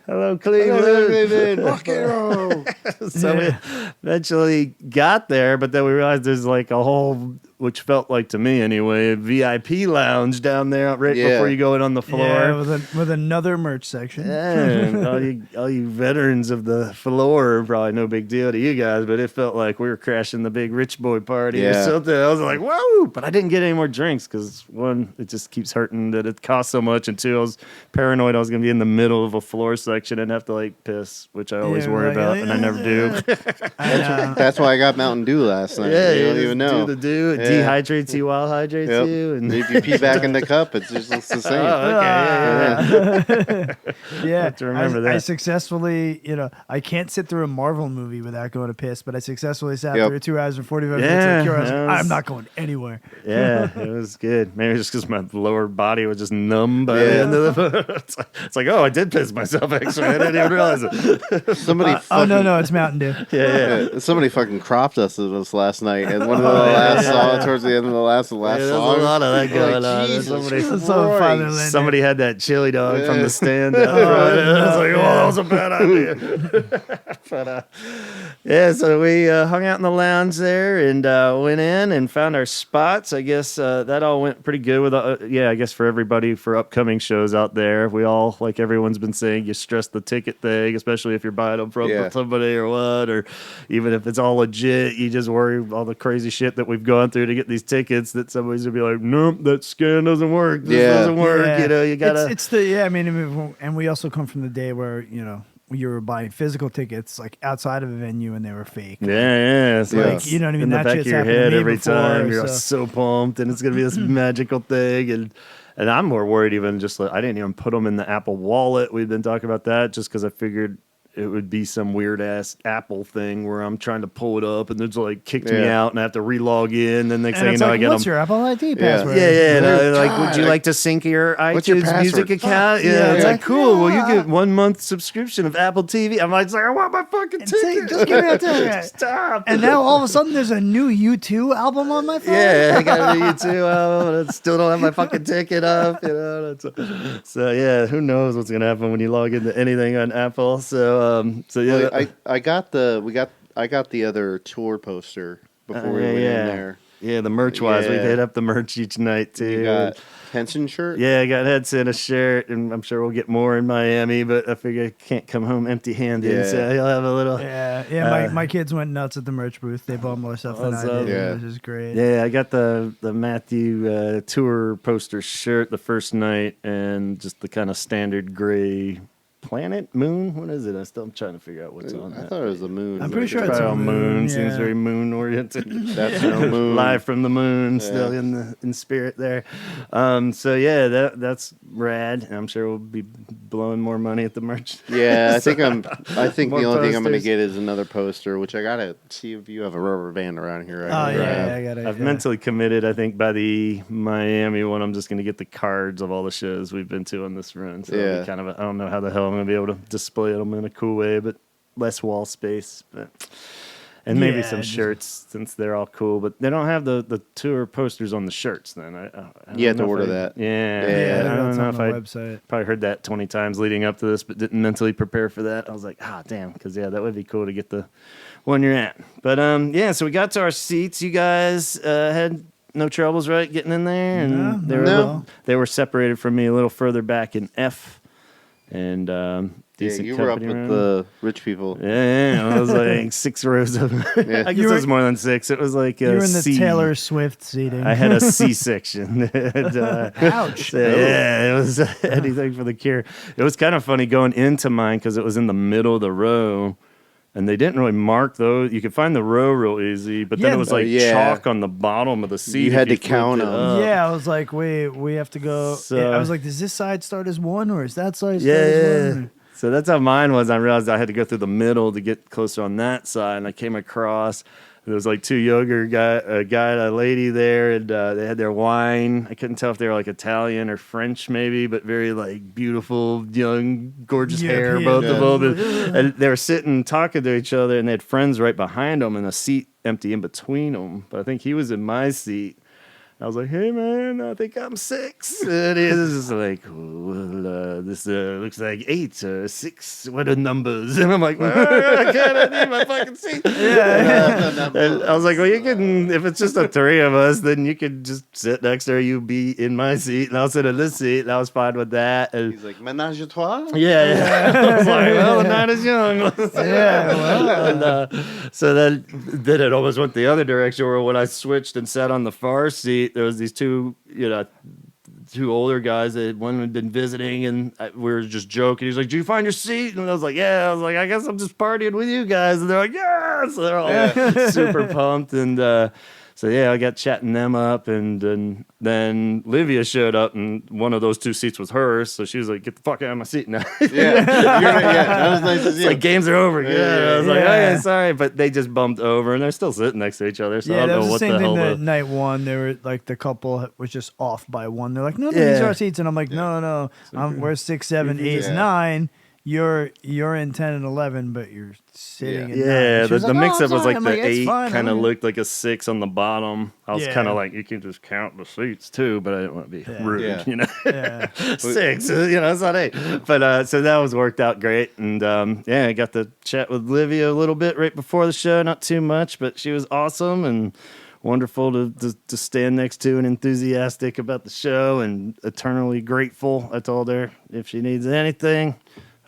Hello, Cleveland. Hello, Cleveland. Rock and roll. So we eventually got there, but then we realized there's like a whole, which felt like to me anyway, a VIP lounge down there right before you go in on the floor. Yeah, with another merch section. Yeah, and all you veterans of the floor, probably no big deal to you guys, but it felt like we were crashing the big rich boy party or something. I was like, whoa! But I didn't get any more drinks because, one, it just keeps hurting that it costs so much, and two, I was paranoid I was going to be in the middle of a floor section and have to like piss, which I always worry about, and I never do. That's why I got Mountain Dew last night. Yeah, you don't even know. Do the dew. It dehydrates you while hydrates you. And if you pee back in the cup, it's just the same. Oh, okay. Yeah. have to remember that. I successfully, I can't sit through a Marvel movie without going to piss, but I successfully sat through 2 hours and 45 minutes of Cure. I'm not going anywhere. Yeah, it was good. Maybe just because my lower body was just numb by the end of the. It's like, oh, I did piss myself. Actually, I didn't even realize it. Somebody. No, it's Mountain Dew. Yeah. Somebody fucking cropped us of this last night, and one of the last songs towards the end of the last song. There's a lot of that going on. Somebody had that chili dog from the stand out front. I was like, oh, that was a bad idea. But so we hung out in the lounge there and went in and found our spots. I guess that all went pretty good with I guess for everybody for upcoming shows out there. We all, like everyone's been saying, you stress the ticket thing, especially if you're buying them from somebody or what, or even if it's all legit, you just worry all the crazy shit that we've gone through to get these tickets that somebody's gonna be like, nope, that scan doesn't work. This doesn't work. Yeah. You gotta. It's the I mean, and we also come from the day where you were buying physical tickets like outside of a venue and they were fake. Yeah. It's like you know what I mean. In the that back shit's of your happened to head me every before, time. You're so pumped, and it's gonna be this magical thing. And I'm more worried even just like I didn't even put them in the Apple Wallet. We've been talking about that just because I figured it would be some weird ass Apple thing where I'm trying to pull it up and it's like kicked me out and I have to re-log in. And next thing you know, I get what's your Apple ID password? Yeah. And like, would you like to sync your iTunes music account? Yeah, it's like cool. Well, you get 1 month subscription of Apple TV. I'm like, I want my fucking ticket. Just give me a ticket. Stop. And now all of a sudden there's a new U2 album on my phone. Yeah, I got a U2 album. I still don't have my fucking ticket up. So yeah, who knows what's gonna happen when you log into anything on Apple? I got the other tour poster before we went in there. Yeah, the merch wise, we hit up the merch each night too. You got Henson shirt? Yeah, I got Henson a shirt, and I'm sure we'll get more in Miami. But I figure I can't come home empty-handed, so he'll have a little. Yeah. My kids went nuts at the merch booth. They bought more stuff than I did, which is great. Yeah, I got the Matthew tour poster shirt the first night, and just the kind of standard gray. Planet, moon, what is it? I'm trying to figure out what's on that. I thought it was a moon. I'm pretty sure it's a moon. Yeah. Seems very moon oriented. That's no moon. Live from the moon, still in spirit there. That's rad. I'm sure we'll be blowing more money at the merch. Yeah, I think the only posters. thing I'm gonna get is another poster, which I gotta see if you have a rubber band around here. I got it. I've mentally committed. I think by the Miami one, I'm just gonna get the cards of all the shows we've been to on this run. So it'll be kind of I don't know how the hell I'm gonna be able to display them in a cool way, but less wall space, and maybe some shirts since they're all cool. But they don't have the tour posters on the shirts. Then you have to order that. Yeah. I don't know if I website. Probably heard that 20 times leading up to this, but didn't mentally prepare for that. I was like, damn, because that would be cool to get the one you're at. But so we got to our seats. You guys had no troubles, right, getting in there, and they were separated from me a little further back in F. And you were up with the rich people. Yeah, I was like 6 rows of. I guess it was more than 6. It was like you were in the C. Taylor Swift seating. I had a C section. Ouch! It was anything for the Cure. It was kind of funny going into mine because it was in the middle of the row. And they didn't really mark those. You could find the row real easy, but then it was like chalk on the bottom of the seat. You had to count them. Yeah, I was like, wait, we have to go. So, I was like, does this side start as 1 or is that side start as 1? So that's how mine was. I realized I had to go through the middle to get closer on that side, and I came across. There was like 2 younger a guy and a lady there, and they had their wine. I couldn't tell if they were like Italian or French, maybe, but very like beautiful, young, gorgeous hair, both of them. And they were sitting talking to each other, and they had friends right behind them, and a seat empty in between them. But I think he was in my seat. I was like, hey, man, I think I'm 6. And he was just like, well, this looks like 8 or 6. What are numbers? And I'm like, well, I can't. I need my fucking seat. And I was like, well, you can, if it's just the 3 of us, then you can just sit next to her. You be in my seat, and I'll sit in this seat. And I was fine with that. And he's like, ménage à trois? Yeah. I was like, well, the night is young. So then it almost went the other direction, where when I switched and sat on the far seat, there was these 2 older guys that one had been visiting, and we were just joking. He's like, "Did you find your seat?" And I was like, "Yeah." I was like, "I guess I'm just partying with you guys." And they're like, "Yeah!" So they're all super pumped, and so yeah, I got chatting them up, and then Livia showed up, and one of those 2 seats was hers. So she was like, "Get the fuck out of my seat now." That was nice to see. It's like games are over. I was like, "Okay, sorry," but they just bumped over, and they're still sitting next to each other. So I don't know what the hell. Yeah, that was the same thing. Night 1, they were like, the couple was just off by 1. They're like, "No, these are our seats," and I'm like, "No, we're 6, 7, 8, 9. You're in 10 and 11, but you're sitting in 9." The mix-up was like the 8 kind of looked like a 6 on the bottom. I was kind of like, you can just count the seats too, but I didn't want to be rude, 6, it's not 8. But so that was worked out great, and I got to chat with Livia a little bit right before the show, not too much, but she was awesome and wonderful to stand next to, and enthusiastic about the show, and eternally grateful. I told her if she needs anything,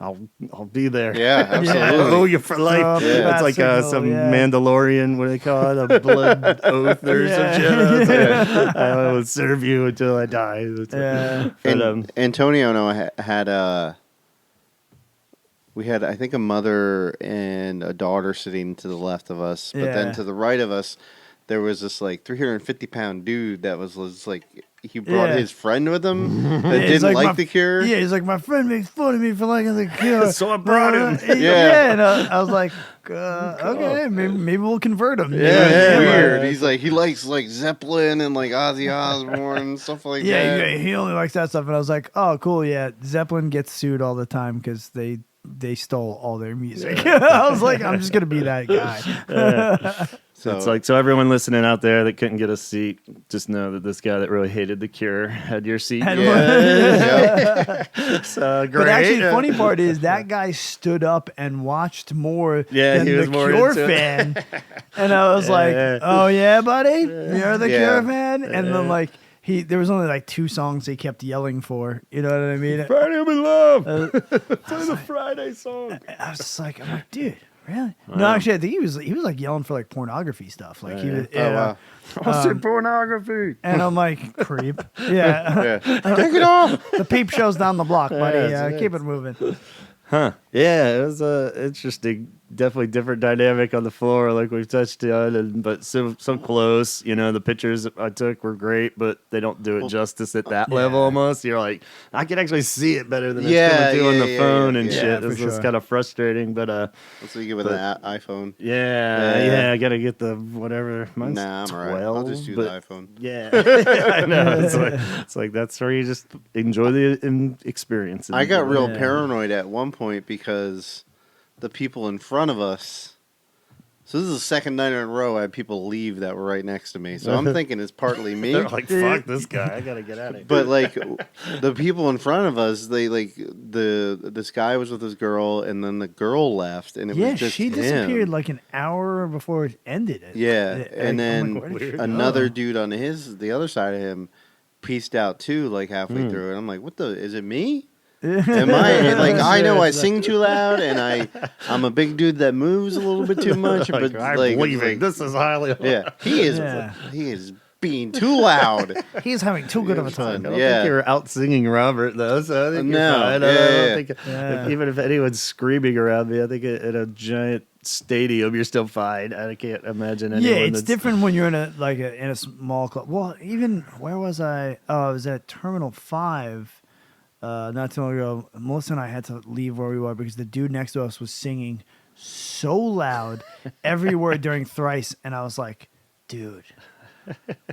I'll be there. Yeah, absolutely. I owe you for life. It's like some Mandalorian, what do they call it? A blood oath or some shit. Like, I will serve you until I die. But, Antonio and I had we had, I think, a mother and a daughter sitting to the left of us, but then to the right of us, there was this like 350-pound dude that was like, he brought his friend with him that didn't like The Cure. Yeah, he's like, my friend makes fun of me for liking The Cure. So I brought him. And I was like, okay, maybe we'll convert him. Weird. He's like, he likes like Zeppelin and like Ozzy Osbourne and stuff like that. Yeah, he only likes that stuff. And I was like, oh, cool, yeah. Zeppelin gets sued all the time because they stole all their music. I was like, I'm just gonna be that guy. So everyone listening out there that couldn't get a seat, just know that this guy that really hated The Cure had your seat. So great. But actually, the funny part is that guy stood up and watched more than he was the more Cure fan. And I was like, oh yeah, buddy, you're the Cure fan? And then like, there was only like 2 songs he kept yelling for. You know what I mean? Friday I'm in love. Play the Friday song. I was just like, I'm like, dude, really? Wow. No, actually, I think he was like yelling for like pornography stuff. Like he was, I'll see pornography. And I'm like, creep. Yeah. Take it off. The peep show's down the block, buddy. Keep it moving. Huh. Yeah, it was interesting. Definitely different dynamic on the floor, like we've touched on, but so close. You know, the pictures I took were great, but they don't do it justice at that level. Almost, you're like, I can actually see it better than it's coming through on the phone and shit. It's kind of frustrating, but that's what you get with an iPhone. I gotta get the whatever. Mine's I'm 12. alright. I'll just do the iPhone. Yeah, I know. It's like that's where you just enjoy the experience. I got real paranoid at one point because the people in front of us. So this is the second night in a row I had people leave that were right next to me. So I'm thinking it's partly me. They're like, fuck this guy. I gotta get out of here. But like the people in front of us, they like this guy was with his girl, and then the girl left, and it was just she disappeared like an hour before it ended. And then another dude on the other side of him pieced out too, like halfway through, and I'm like, is it me? Am I like I know I sing too loud and I'm a big dude that moves a little bit too much, but I'm like leaving. This is highly he is being too loud. He's having too good of a time. I don't think you were out singing Robert though, so I think you're fine. I don't think even if anyone's screaming around me, I think in a giant stadium, you're still fine. I can't imagine anyone. Yeah, it's different when you're in a small club. Well, even where was I? Oh, I was at Terminal 5 not too long ago. Melissa and I had to leave where we were because the dude next to us was singing so loud every word during Thrice, and I was like, dude,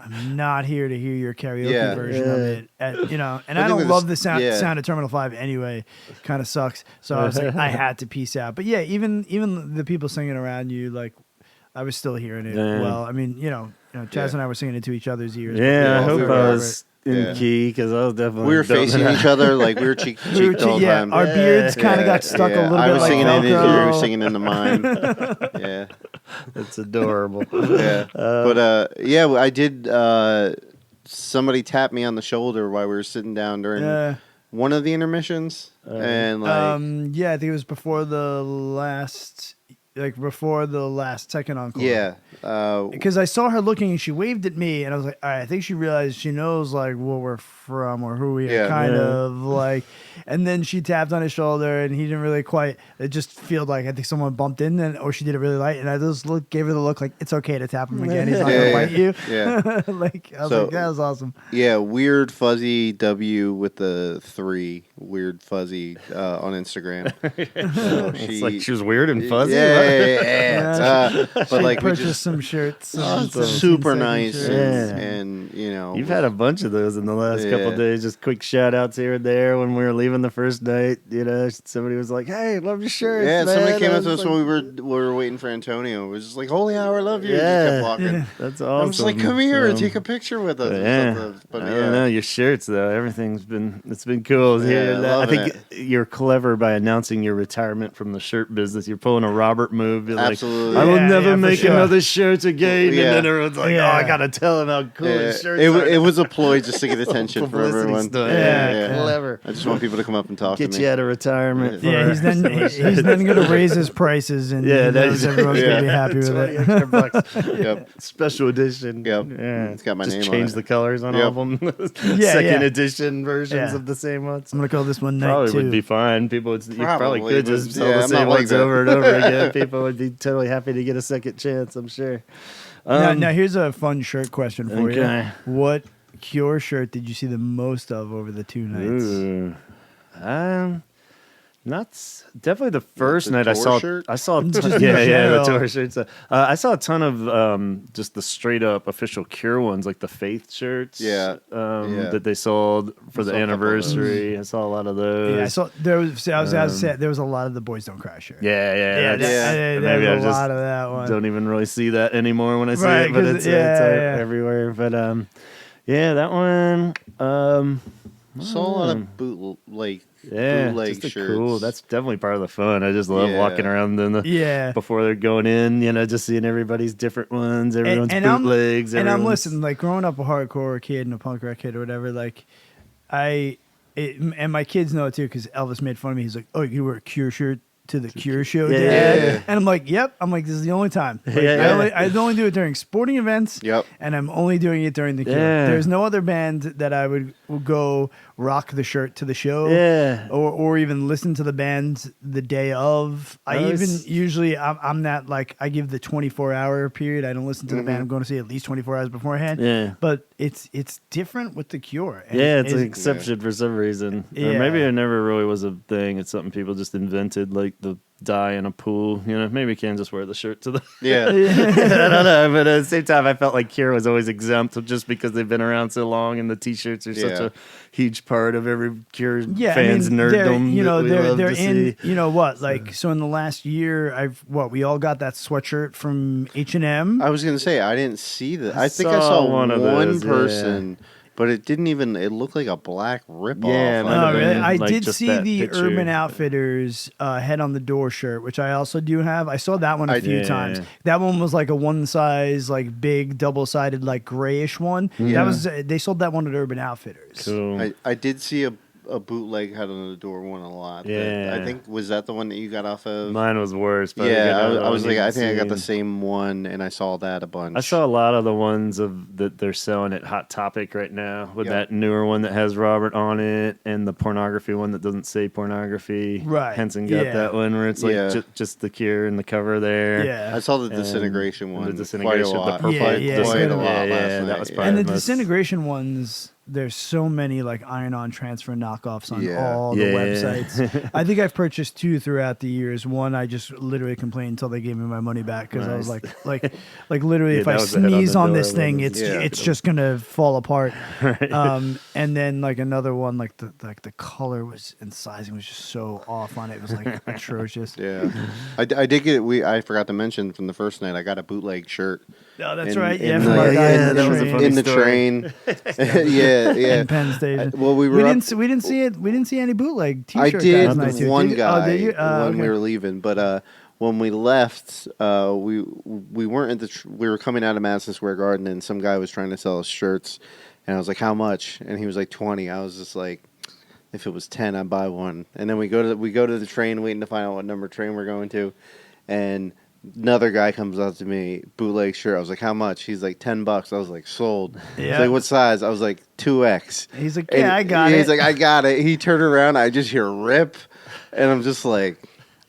I'm not here to hear your karaoke version of it. And I don't love the sound of Terminal 5 anyway. Kind of sucks. So I was like, I had to peace out. But yeah, even the people singing around you, like, I was still hearing it. Well, I mean, Chaz and I were singing it to each other's ears. Yeah, I hope I was in key because I was definitely. We were facing each other, like we were cheek to cheek the whole time. Our beards kind of got stuck a little bit. I was like singing Velcro. in his ear, he was singing into mine. Yeah, it's adorable. I did. Somebody tapped me on the shoulder while we were sitting down during one of the intermissions, and like, I think it was before the last second encore. Yeah. Because I saw her looking and she waved at me and I was like, all right, I think she realized she knows like where we're from or who we are kind of like. And then she tapped on his shoulder and he didn't really quite, it just felt like I think someone bumped in or she did it really light. And I just gave her the look like, it's okay to tap him again. He's not going to bite you. Yeah. I was like, that was awesome. Yeah. Weird fuzzy W with the 3 weird fuzzy on Instagram. It's like she was weird and fuzzy. But like we purchased some shirts. Super nice. And you've had a bunch of those in the last couple of days. Just quick shout outs here and there. When we were leaving the first night, somebody was like, "Hey, love your shirt." Yeah, somebody came up to us when we were waiting for Antonio. It was just like, "Holy hell, I love you." Yeah, just kept walking. That's awesome. I'm just like, "Come here and take a picture with us." But I don't know, your shirts though. Everything's been cool. I think you're clever by announcing your retirement from the shirt business. You're pulling a Robert move. You're Absolutely. like, I will never make another shirt again. And then everyone's like, I gotta tell him how cool his shirts are. It was a ploy just to get attention from everyone. Clever. I just want people to come up and talk to me. Get you out of retirement. Yeah, he's then going to raise his prices, and everyone's going to be happy with it. Extra bucks. Yep. Special edition. Yep. Yeah. It's got my just name on change it. the colors on all of them. Second edition versions of the same ones. I'm going to call this one Night Probably 2. would be fine. People would. You probably could just sell the I'm same not like ones that. over and over again. People would be totally happy to get a second chance. I'm sure. Now here's a fun shirt question for you. Okay. What Cure shirt did you see the most of over the 2 nights? Definitely the first night I saw. Shirt? I saw Just the tour shirts. I saw a ton of just the straight up official Cure ones, like the Faith shirts. That they sold for the anniversary. I saw a lot of those. Yeah, I saw there was. I was saying there was a lot of the Boys Don't Cry shirts. Maybe There's a lot of that one. Don't even really see that anymore when I see it, but it's everywhere. But that one. Saw a lot of bootleg just shirts. Cool. That's definitely part of the fun. I just love walking around before they're going in. Just seeing everybody's different ones, everyone's bootlegs. I'm listening. Like growing up a hardcore kid and a punk rock kid or whatever. Like and my kids know it too because Elvis made fun of me. He's like, "Oh, you wear a Cure shirt to the Cure show, Dad?" And I'm like, "Yep." I'm like, "This is the only time. Like, I only do it during sporting events. Yep. And I'm only doing it during the Cure. There's no other band that I would go rock the shirt to the show. Or even listen to the band the day of. Usually I'm not like I give the 24-hour period. I don't listen to the band. I'm going to see at least 24 hours beforehand. Yeah. But it's different with the Cure. And it's an exception for some reason. Or maybe it never really was a thing. It's something people just invented, like the die in a pool. Maybe you can just wear the shirt to the. I don't know, but at the same time, I felt like Cure was always exempt just because they've been around so long, and the T-shirts are such a huge part of every Cure fan's nerddom. They're in. So in the last year, we all got that sweatshirt from H&M. I was gonna say I didn't see that. I think I saw one person. But it didn't even. It looked like a black ripoff. Really? I did see the picture. Urban Outfitters head on the door shirt, which I also do have. I saw that one a few times. That one was like a one size, like big double sided, like grayish one. That was they sold that one at Urban Outfitters. Cool. I did see a bootleg head on the door one a lot. Yeah. I think, was that the one that you got off of? Mine was worse. But Yeah, I was like, I think I got the same one, and I saw that a bunch. I saw a lot of the ones that they're selling at Hot Topic right now with that newer one that has Robert on it and the pornography one that doesn't say pornography. Right. Henson got that one where it's like just the Cure and the cover there. Yeah. I saw the Disintegration one. The Disintegration, quite a lot. the purple. Quite a lot last night. That was probably and the Disintegration ones, there's so many like iron-on transfer knockoffs on all the websites. I think I've purchased 2 throughout the years. One, I just literally complained until they gave me my money back because I was like literally, if I sneeze on this thing, it's just gonna fall apart. Right. And then like another one, like the color was and sizing was just so off on it. It was like atrocious. Yeah, I did get. I forgot to mention from the first night. I got a bootleg shirt. Oh, that's right. In the train. Yeah. In Penn Station. Well, we didn't see any bootleg T-shirt. I did guys night one too. guy did you? when we were leaving, but when we left, we weren't at we were coming out of Madison Square Garden, and some guy was trying to sell us shirts, and I was like, "How much?" And he was like, "20." I was just like, "If it was 10, I'd buy one." And then we go to the train, waiting to find out what number train we're going to, and another guy comes up to me, bootleg shirt. I was like, "How much?" He's like, $10. I was like, "Sold." Yeah. He's like, "What size?" I was like, 2X. He's like, "Yeah, I got it." He's like, "I got it." He turned around. I just hear rip, and I'm just like,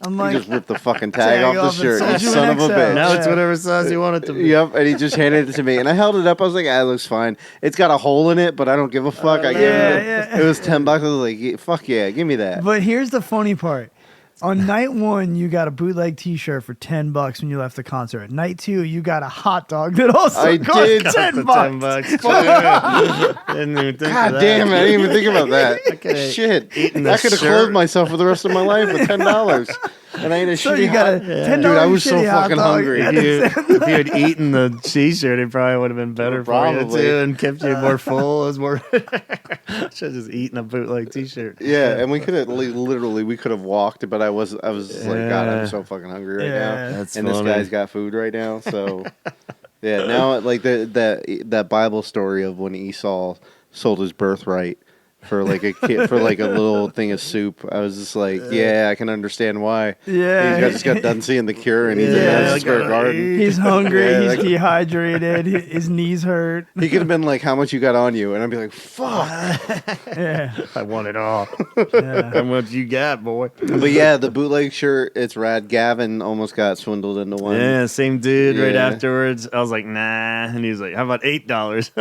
he just ripped the fucking tag off the shirt. You son of a bitch. Now it's whatever size you want it to be. Yep, and he just handed it to me, and I held it up. I was like, "It looks fine. It's got a hole in it, but I don't give a fuck." I gave it. It was $10. I was like, "Fuck yeah, give me that." But here's the funny part. On night 1, you got a bootleg T-shirt for $10 when you left the concert. Night 2, you got a hot dog that also cost $10. $10. Didn't even think God of that. damn it! I didn't even think about that. Shit, I could have clothed myself for the rest of my life with $10. And I ate a shitty hot. $10 Dude, I was so fucking hungry. If you had eaten the T-shirt, it probably would have been better for you too, and kept you more full. It was more. Should have just eaten a bootleg T-shirt. Yeah, and we could have literally walked, but I was like, God, I'm so fucking hungry right now. That's and funny. This guy's got food right now, so yeah. Now, like that Bible story of when Esau sold his birthright for like a kid, for like a little thing of soup. I was just like, yeah, I can understand why. Yeah, he just got done seeing the Cure, and he's in Madison Square Garden. He's hungry. He's dehydrated. His knees hurt. He could have been like, "How much you got on you?" And I'd be like, "Fuck." Yeah, I want it all. How much you got, boy? But yeah, the bootleg shirt, it's rad. Gavin almost got swindled into one. Yeah, same dude. Right afterwards, I was like, "Nah," and he was like, "How about $8?"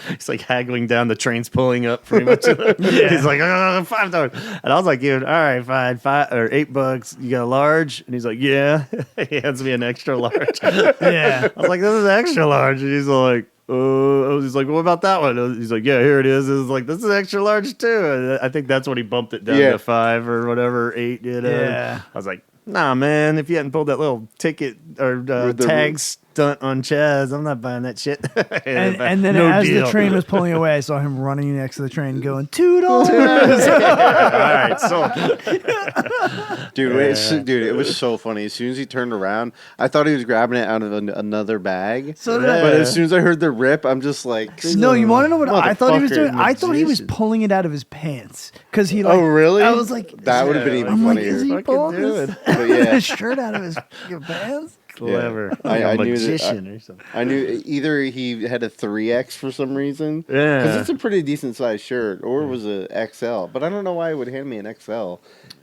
He's like haggling down. The train's pulling up pretty much. He's like, $5, and I was like, "Dude, all right, fine, $5 or $8. You got a large?" And he's like, "Yeah." He hands me an extra large. Yeah, I was like, "This is extra large," and he's like, he's like, "What about that one?" He's like, "Yeah, here it is." It's like, "This is extra large too." And I think that's when he bumped it down to 5 or whatever, 8. You know? Yeah. I was like, "Nah, man, if you hadn't pulled that little ticket or tag stunt on Chaz, I'm not buying that shit." and then as the train was pulling away, I saw him running next to the train going, $2. All right, so dude, it was so funny. As soon as he turned around, I thought he was grabbing it out of another bag. So but as soon as I heard the rip, I'm just like, no, you want to know what I thought he was doing? I thought he was pulling it out of his pants because he. Like, oh, really? I was like, that would have been even funnier. Like, is he pulling his shirt out of his pants? Clever. Yeah. I knew magician or something. I knew either he had a 3X for some reason. Yeah. Because it's a pretty decent sized shirt, or it was a XL. But I don't know why he would hand me an XL.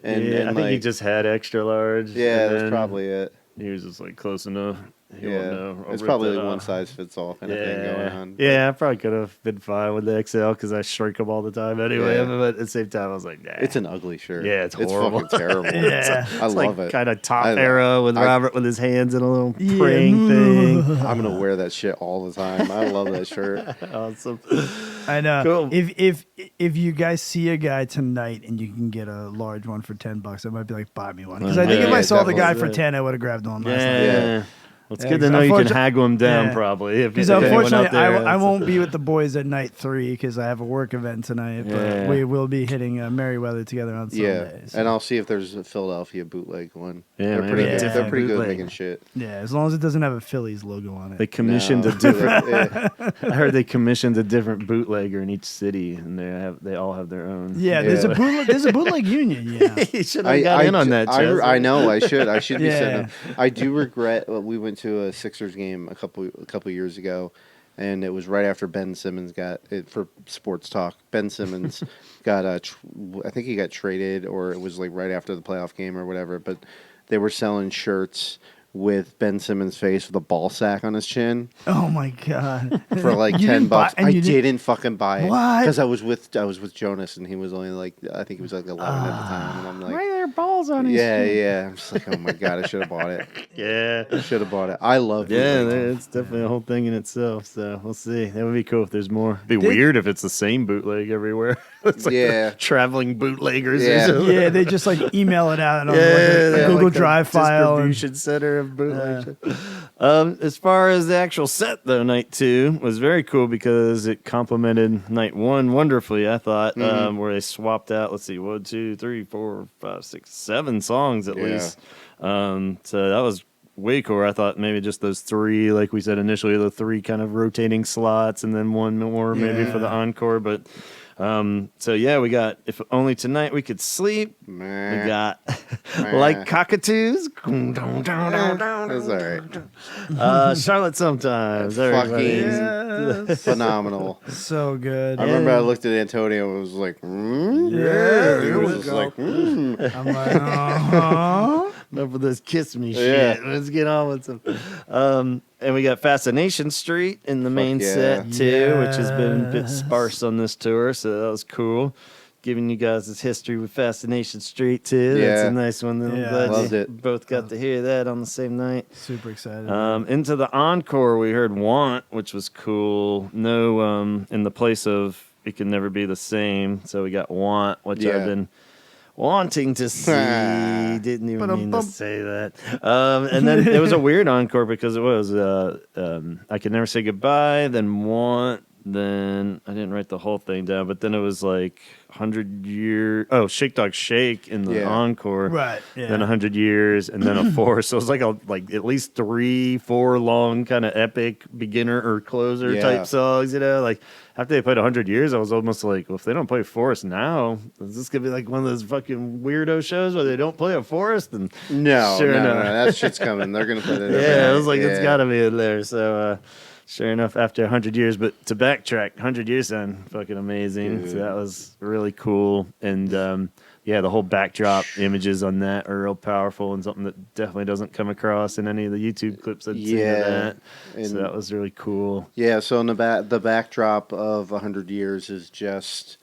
And I think he just had extra large. Yeah, that's probably it. He was just like close enough. It's probably like one size fits all kind of thing going on. Yeah, I probably could have been fine with the XL because I shrink them all the time anyway. Yeah. But at the same time, I was like, nah. It's an ugly shirt. Yeah, it's horrible. It's fucking terrible. Yeah. I love it. Kind of top era with Robert with his hands in a little praying thing. I'm gonna wear that shit all the time. I love that shirt. Awesome. I know. Cool. If you guys see a guy tonight and you can get a large one for $10, I might be like, buy me one. Because I think if I saw the guy for 10, I would have grabbed one last night. Yeah. It's good to know you can haggle them down, yeah. probably. Because unfortunately, I won't be with the boys at night 3 because I have a work event tonight. But we will be hitting Merriweather together on Sunday. Yeah, so. and I'll see if there's a Philadelphia bootleg one. Yeah, they're pretty good. yeah. They're pretty good making shit. Yeah, as long as it doesn't have a Phillies logo on it. They commissioned a different. I heard they commissioned a different bootlegger in each city, and they all have their own. Yeah, there's a bootleg union. Yeah, you should have got in on that. Chaz. I know I should. I should be setting up. I do regret. We went to a Sixers game a couple years ago, and it was right after Ben Simmons got it for sports talk. Ben Simmons got I think he got traded, or it was like right after the playoff game or whatever. But they were selling shirts with Ben Simmons' face with a ball sack on his chin. Oh my god! For like $10. I didn't fucking buy it. What? Because I was with Jonas, and he was only like, I think he was like 11 at the time, and I'm like, why are there balls on his chin? Yeah. I'm just like, oh my god, I should have bought it. Yeah, I should have bought it. I love it. Yeah, it's definitely a whole thing in itself. So we'll see. That would be cool if there's more. It'd be weird if it's the same bootleg everywhere. It's like traveling bootleggers. Yeah, they just like email it out on a Google Drive file. Distribution center of bootlegs. As far as the actual set, though, night 2 was very cool because it complemented night 1 wonderfully, I thought, where they swapped out, 1, 2, 3, 4, 5, 6, 7 songs at least. So that was way cool. I thought maybe just those 3, like we said initially, the 3 kind of rotating slots and then 1 more maybe for the encore. But so yeah, we got If Only Tonight We Could Sleep. We got Like Cockatoos. That's all right. Charlotte Sometimes. Fucking phenomenal. So good. I remember I looked at Antonio and was like, it was just like, I'm like, Enough of this kiss me shit. Let's get on with some. And we got Fascination Street in the main set too, which has been a bit sparse on this tour, so that was cool. Giving you guys this history with Fascination Street too. That's a nice one. I'm glad you both got to hear that on the same night. Super excited. Into the encore, we heard Want, which was cool. No, in the place of It Can Never Be the Same. So we got Want, which I've been wanting to see. Didn't even mean to say that. And then it was a weird encore because it was I Can Never Say Goodbye, then Want, then I didn't write the whole thing down, but then it was like 100 Years. Oh, Shake Dog Shake in the encore. Right. Yeah. Then 100 Years, and then a 4. So it was like at least 3, 4 long kind of epic beginner or closer type songs, Like after they played 100 Years, I was almost like, well, if they don't play Forest now, is this gonna be like one of those fucking weirdo shows where they don't play a Forest? And no, that shit's coming. They're gonna play that. I was like, it's gotta be in there. So sure enough, after 100 years, but to backtrack, 100 years sound fucking amazing. So that was really cool. And the whole backdrop images on that are real powerful and something that definitely doesn't come across in any of the YouTube clips I've seen of that. And so that was really cool. Yeah, so in the backdrop of 100 Years is just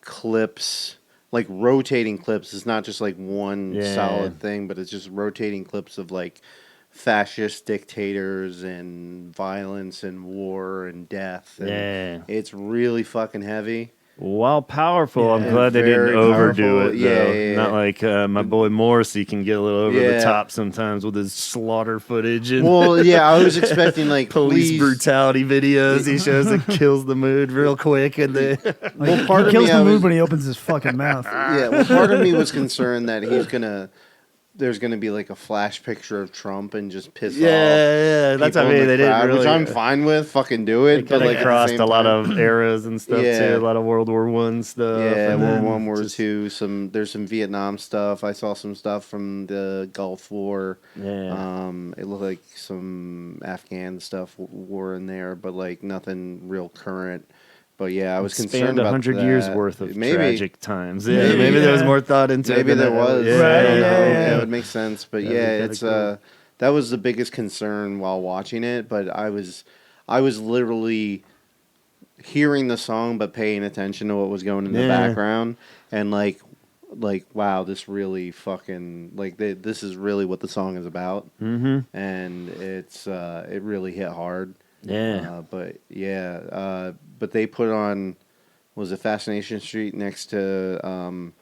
clips, like rotating clips. It's not just like one solid thing, but it's just rotating clips of like fascist dictators and violence and war and death. And it's really fucking heavy. While powerful, I'm glad they didn't overdo it, though. Not like my boy Morrissey can get a little over the top sometimes with his slaughter footage. And I was expecting like police brutality videos he shows that kills the mood real quick. And he kills the mood when he opens his fucking mouth. Part of me was concerned that there's gonna be like a flash picture of Trump and just piss off. That's what I mean. They didn't really, which I'm fine with. Fucking do it. But like crossed a lot of eras and stuff too. A lot of World War I stuff. And World War I, World War II. There's some Vietnam stuff. I saw some stuff from the Gulf War. It looked like some Afghan stuff were in there, but like nothing real current. But I was concerned about 100 that. years worth of tragic times. Maybe there was more thought into it. Maybe there was. It would make sense. But it's cool. That was the biggest concern while watching it. But I was literally hearing the song but paying attention to what was going in the background and like wow, this really fucking this is really what the song is about. Mm-hmm. And it really hit hard. But they put on, was it Fascination Street next to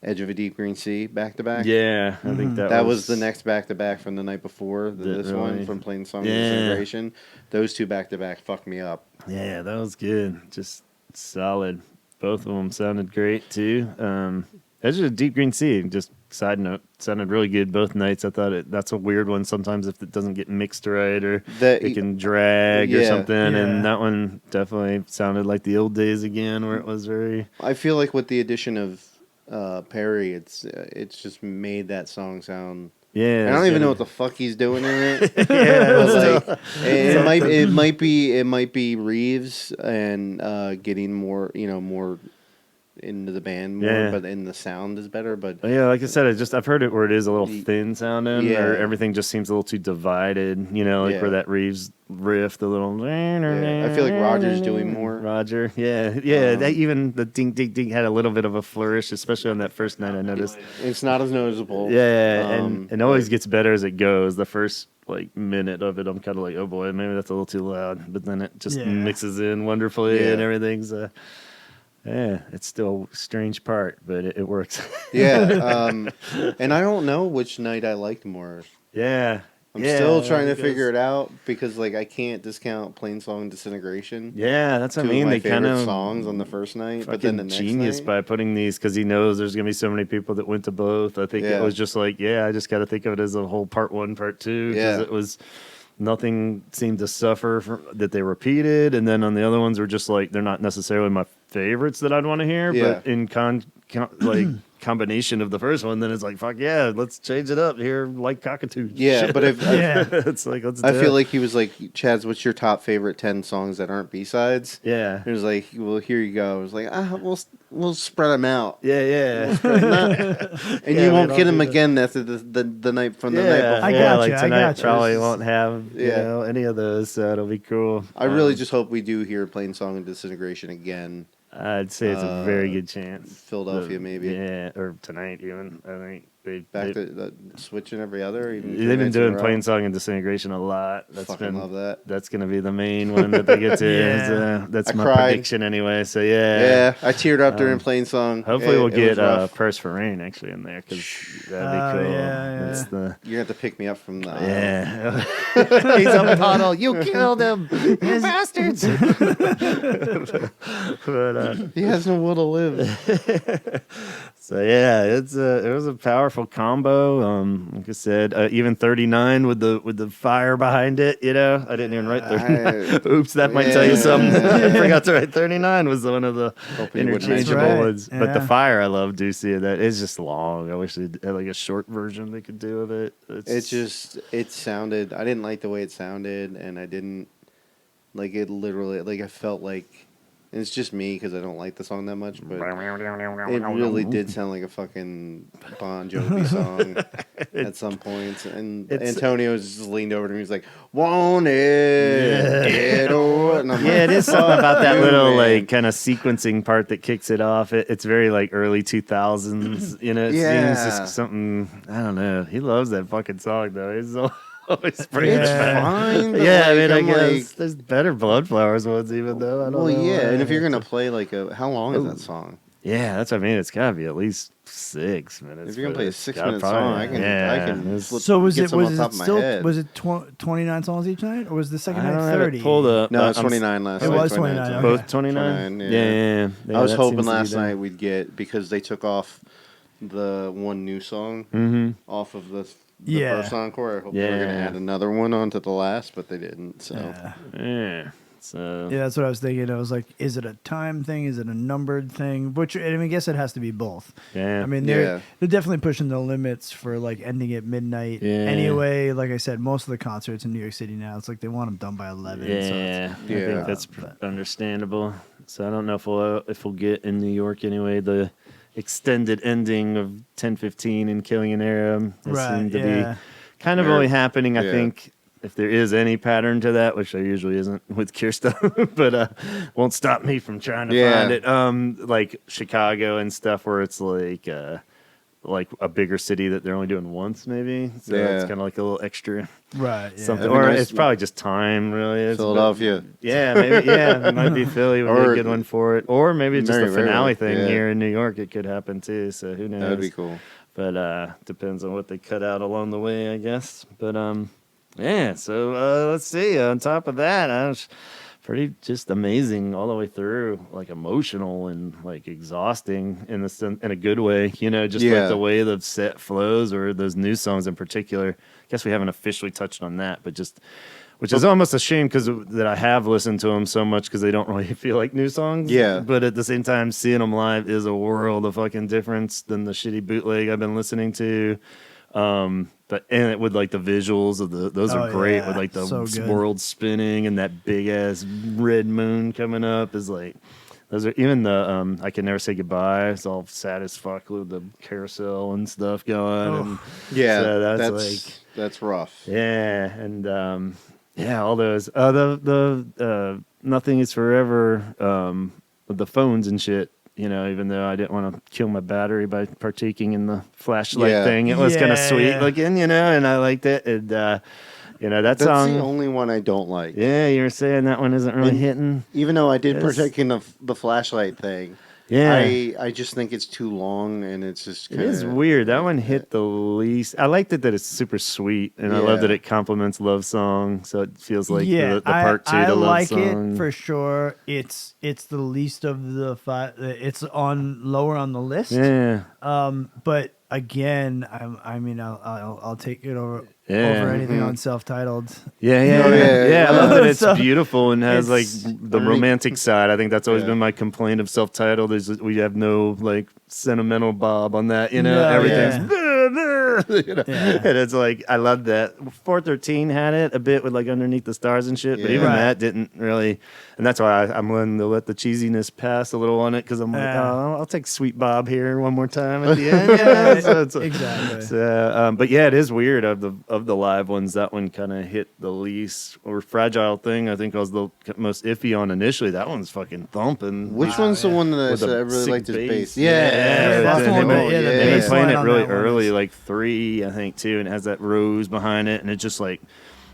Edge of a Deep Green Sea back to back. Yeah, I think that was the next back to back from the night before. This really? one from Plain Song Disintegration. Those two back to back fucked me up. Yeah, that was good. Just solid. Both of them sounded great too. Edge of a Deep Green Sea. Just side note, sounded really good both nights. I thought that's a weird one sometimes if it doesn't get mixed right or it can drag or something. Yeah. And that one definitely sounded like the old days again, where it was very. I feel like with the addition of Perry, it's just made that song sound. Yeah, I don't even know what the fuck he's doing in it. But it might be Reeves and getting more into the band more, but in the sound is better. But yeah, like I said, I've heard it where it is a little thin sounding, or everything just seems a little too divided. Where that Reeves riff, the little. I feel like Roger's doing more. Roger, that even the ding ding ding had a little bit of a flourish, especially on that first night. I noticed it's not as noticeable. Yeah, and it always gets better as it goes. The first minute of it, I'm kind of like, oh boy, maybe that's a little too loud, but then it just mixes in wonderfully and everything's. Yeah, it's still a strange part, but it works. And I don't know which night I liked more. Yeah. I'm still trying to figure it out because I can't discount Plain Song Disintegration. Yeah, that's what I mean. Two of my they kind of songs on the first night, but then the next genius night, by putting these because he knows there's gonna be so many people that went to both. I think it was just I just got to think of it as a whole part one, part two because it was. Nothing seemed to suffer that they repeated, and then on the other ones were just they're not necessarily my favorites that I'd want to hear, but in combination of the first one, then it's fuck yeah, let's change it up here, like cockatoo. Yeah, but it's let's. I feel like he was Chaz, what's your top favorite 10 songs that aren't B-sides? Yeah, he was well, here you go. I was we'll spread them out. Yeah. And you won't get them again after the night from the night before. I got you. Tonight probably won't have any of those, so it'll be cool. I really just hope we do hear Plain Song and Disintegration again. I'd say it's a very good chance. Philadelphia, maybe. Yeah, or tonight even. I think to switching every other. Even they've been doing Plain Song and Disintegration a lot. Love that. That's going to be the main one that they get to. That's my prediction anyway. So yeah, I teared up during Plain Song. Hopefully we'll get Purse for Rain actually in there because that'd be cool. Yeah. You're gonna have to pick me up from the. He's a puddle. You killed him, you bastards. But he has no will to live. So yeah, it was a powerful combo. Like I said, even 39 with the fire behind it. I didn't even write 39. Oops, that might tell you something. I forgot to write 39 was one of the interchangeable ones. Yeah. But the fire, I love. Do see that it's just long. I wish they had a short version they could do of it. It sounded. I didn't like the way it sounded, and I didn't like it. Literally, I felt like. And it's just me because I don't like the song that much, but it really did sound like a fucking Bon Jovi song at some points. And Antonio just leaned over to me. He's like, "Want it, get over." And I'm it is something about that little kind of sequencing part that kicks it off. It's very early 2000s. It seems just something. I don't know. He loves that fucking song though. He's so. Always it's fine. Yeah, I guess there's better Blood Flowers ones even though. I don't know. And if you're gonna play how long is that song? Yeah, that's what I mean. It's gotta be at least 6 minutes. If you're gonna play a 6-minute song, I can. So was it still 29 songs each night, or was the second night 30? Pulled up. No, it's 29 last night. It was 29. Okay. Both 29. Yeah. I was hoping last night we'd get because they took off the one new song off of the first encore. I hope they were going to add another one onto the last, but they didn't. So So that's what I was thinking. I was like, is it a time thing? Is it a numbered thing? Which I guess it has to be both. Yeah. I mean, they're definitely pushing the limits for ending at midnight. Yeah. Anyway, like I said, most of the concerts in New York City now, it's they want them done by 11. Yeah. I think that's understandable. So I don't know if we'll get in New York anyway the extended ending of 10:15 and Killing an Arab. It seemed to be kind of only happening, I think, if there is any pattern to that, which there usually isn't with Kirsten, but won't stop me from trying to find it. Like Chicago and stuff where it's like a bigger city that they're only doing once, maybe. So it's kind of like a little extra right. Yeah. something. Or nice. It's probably just time, really. It's Philadelphia. Maybe. Yeah, it might be Philly would be a good one for it. Or maybe just a finale thing here in New York. It could happen too. So who knows? That'd be cool. But depends on what they cut out along the way, I guess. But yeah. So let's see. On top of that, I was pretty just amazing all the way through, like emotional and like exhausting in a good way, just like the way the set flows, or those new songs in particular. I guess we haven't officially touched on that, but just, which is almost a shame because that I have listened to them so much because they don't really feel like new songs. Yeah. But at the same time, seeing them live is a world of fucking difference than the shitty bootleg I've been listening to. And with like the visuals of those are great with like the world spinning and that big ass red moon coming up is like, those are even the I Can Never Say Goodbye. It's all sad as fuck with the carousel and stuff going. And that's rough. Yeah, and all those the Nothing Is Forever with the phones and shit. Even though I didn't want to kill my battery by partaking in the flashlight thing, it was kind of sweet looking, and I liked it. And that's the only one I don't like. Yeah, you were saying that one isn't really hitting. Even though I did partake in the flashlight thing. Yeah, I just think it's too long, and it's just kinda, it is weird. That one hit the least. I liked it that it's super sweet, and I love that it complements Love Song, so it feels like the part two to Love Song. I like it for sure. It's the least of the five. It's lower on the list. Yeah. But again, I'll take it over anything on self-titled. Yeah. I love that it's beautiful and has like the romantic side. I think that's always been my complaint of self-titled is that we have no like sentimental bob on that. Everything's. And it's like I love that 413 had it a bit with like Underneath the Stars and shit, but even that didn't really, and that's why I'm willing to let the cheesiness pass a little on it because I'm like, I'll take Sweet Bob here one more time at the end. Exactly. So, but yeah, it is weird of the live ones. That one kind of hit the least. Or Fragile Thing, I think I was the most iffy on initially. That one's fucking thumping. Which one's the one that I really liked his bass? That's the one. They've been playing it really early, like 3, I think, too, and it has that rose behind it, and it's just like,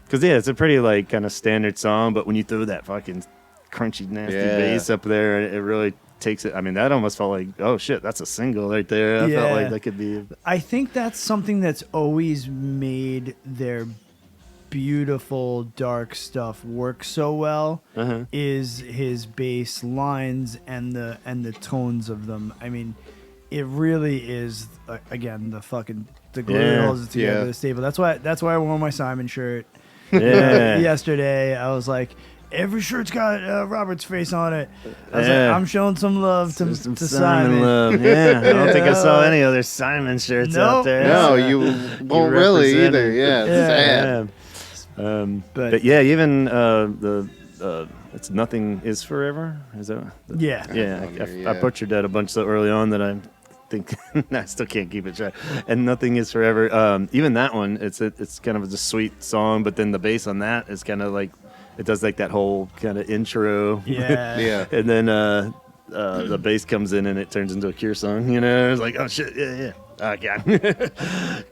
because it's a pretty like kind of standard song, but when you throw that fucking crunchy, nasty bass up there, it really takes it. I mean, that almost felt like, oh shit, that's a single right there. I felt like that could be. I think that's something that's always made their beautiful dark stuff work so well. Is his bass lines and the tones of them. I mean, it really is again the glue that holds it together, the staple. That's why I wore my Simon shirt. Yesterday, I was like, every shirt's got Robert's face on it. I was like, I'm showing some love to Simon. Love. Yeah, I don't think I saw any other Simon shirts out there. No, you won't really either. Yeah, it's sad. But yeah, even it's Nothing Is Forever. Is that? I butchered that a bunch so early on that I think I still can't keep it straight. And Nothing Is Forever. Even that one, it's kind of a sweet song, but then the bass on that is kind of like it does like that whole kind of intro. Yeah. And then the bass comes in and it turns into a Cure song. It's like, oh shit, yeah. Oh god.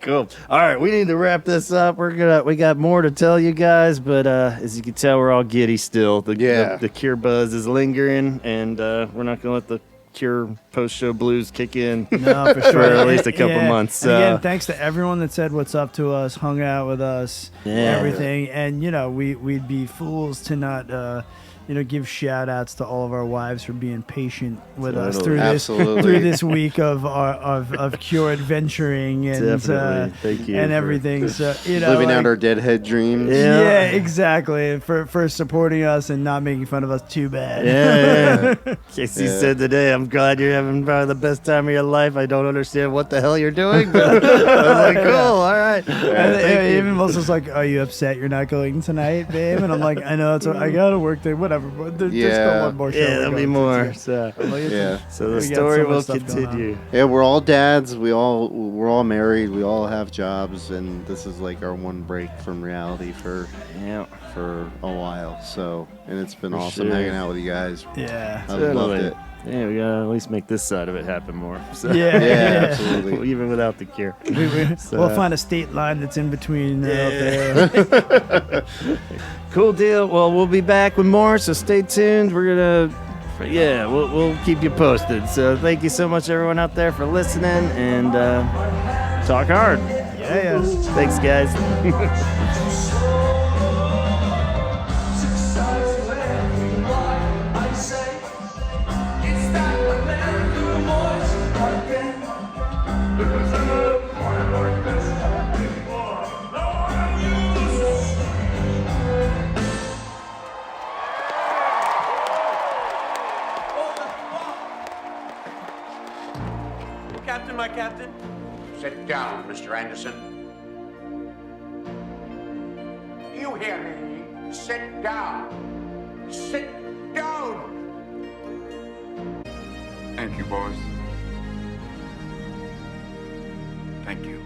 Cool. All right, we need to wrap this up. We got more to tell you guys, but as you can tell, we're all giddy still. The Cure buzz is lingering, and we're not gonna let the Cure post-show blues kick in for sure. for at least a couple months. And again, thanks to everyone that said what's up to us, hung out with us, everything. And we'd be fools to not give shout outs to all of our wives for being patient with us through this week of Cure adventuring and Thank you and everything. So living out our deadhead dreams. Yeah, exactly. For supporting us and not making fun of us too bad. Yeah. Casey said today, I'm glad you're having probably the best time of your life. I don't understand what the hell you're doing, but I was like, cool, all right. And even Melissa's like, are you upset you're not going tonight, babe? And I'm like, I know, I gotta work there, whatever. But there's still one more show. Yeah, there'll be more. So the story will continue. Yeah, we're all dads. We're all married. We all have jobs, and this is like our one break from reality for a while. So, and it's been awesome hanging out with you guys. Yeah, I loved it. Yeah, we gotta at least make this side of it happen more. So. Yeah, absolutely. Even without the cure. We'll find a state line that's in between out there. Cool deal. Well, we'll be back with more, so stay tuned. We're gonna, we'll keep you posted. So thank you so much, everyone out there, for listening, and talk hard. Yeah. Thanks, guys. Captain, my captain. Sit down, Mr. Anderson. You hear me? Sit down. Sit down. Thank you, boys. Thank you.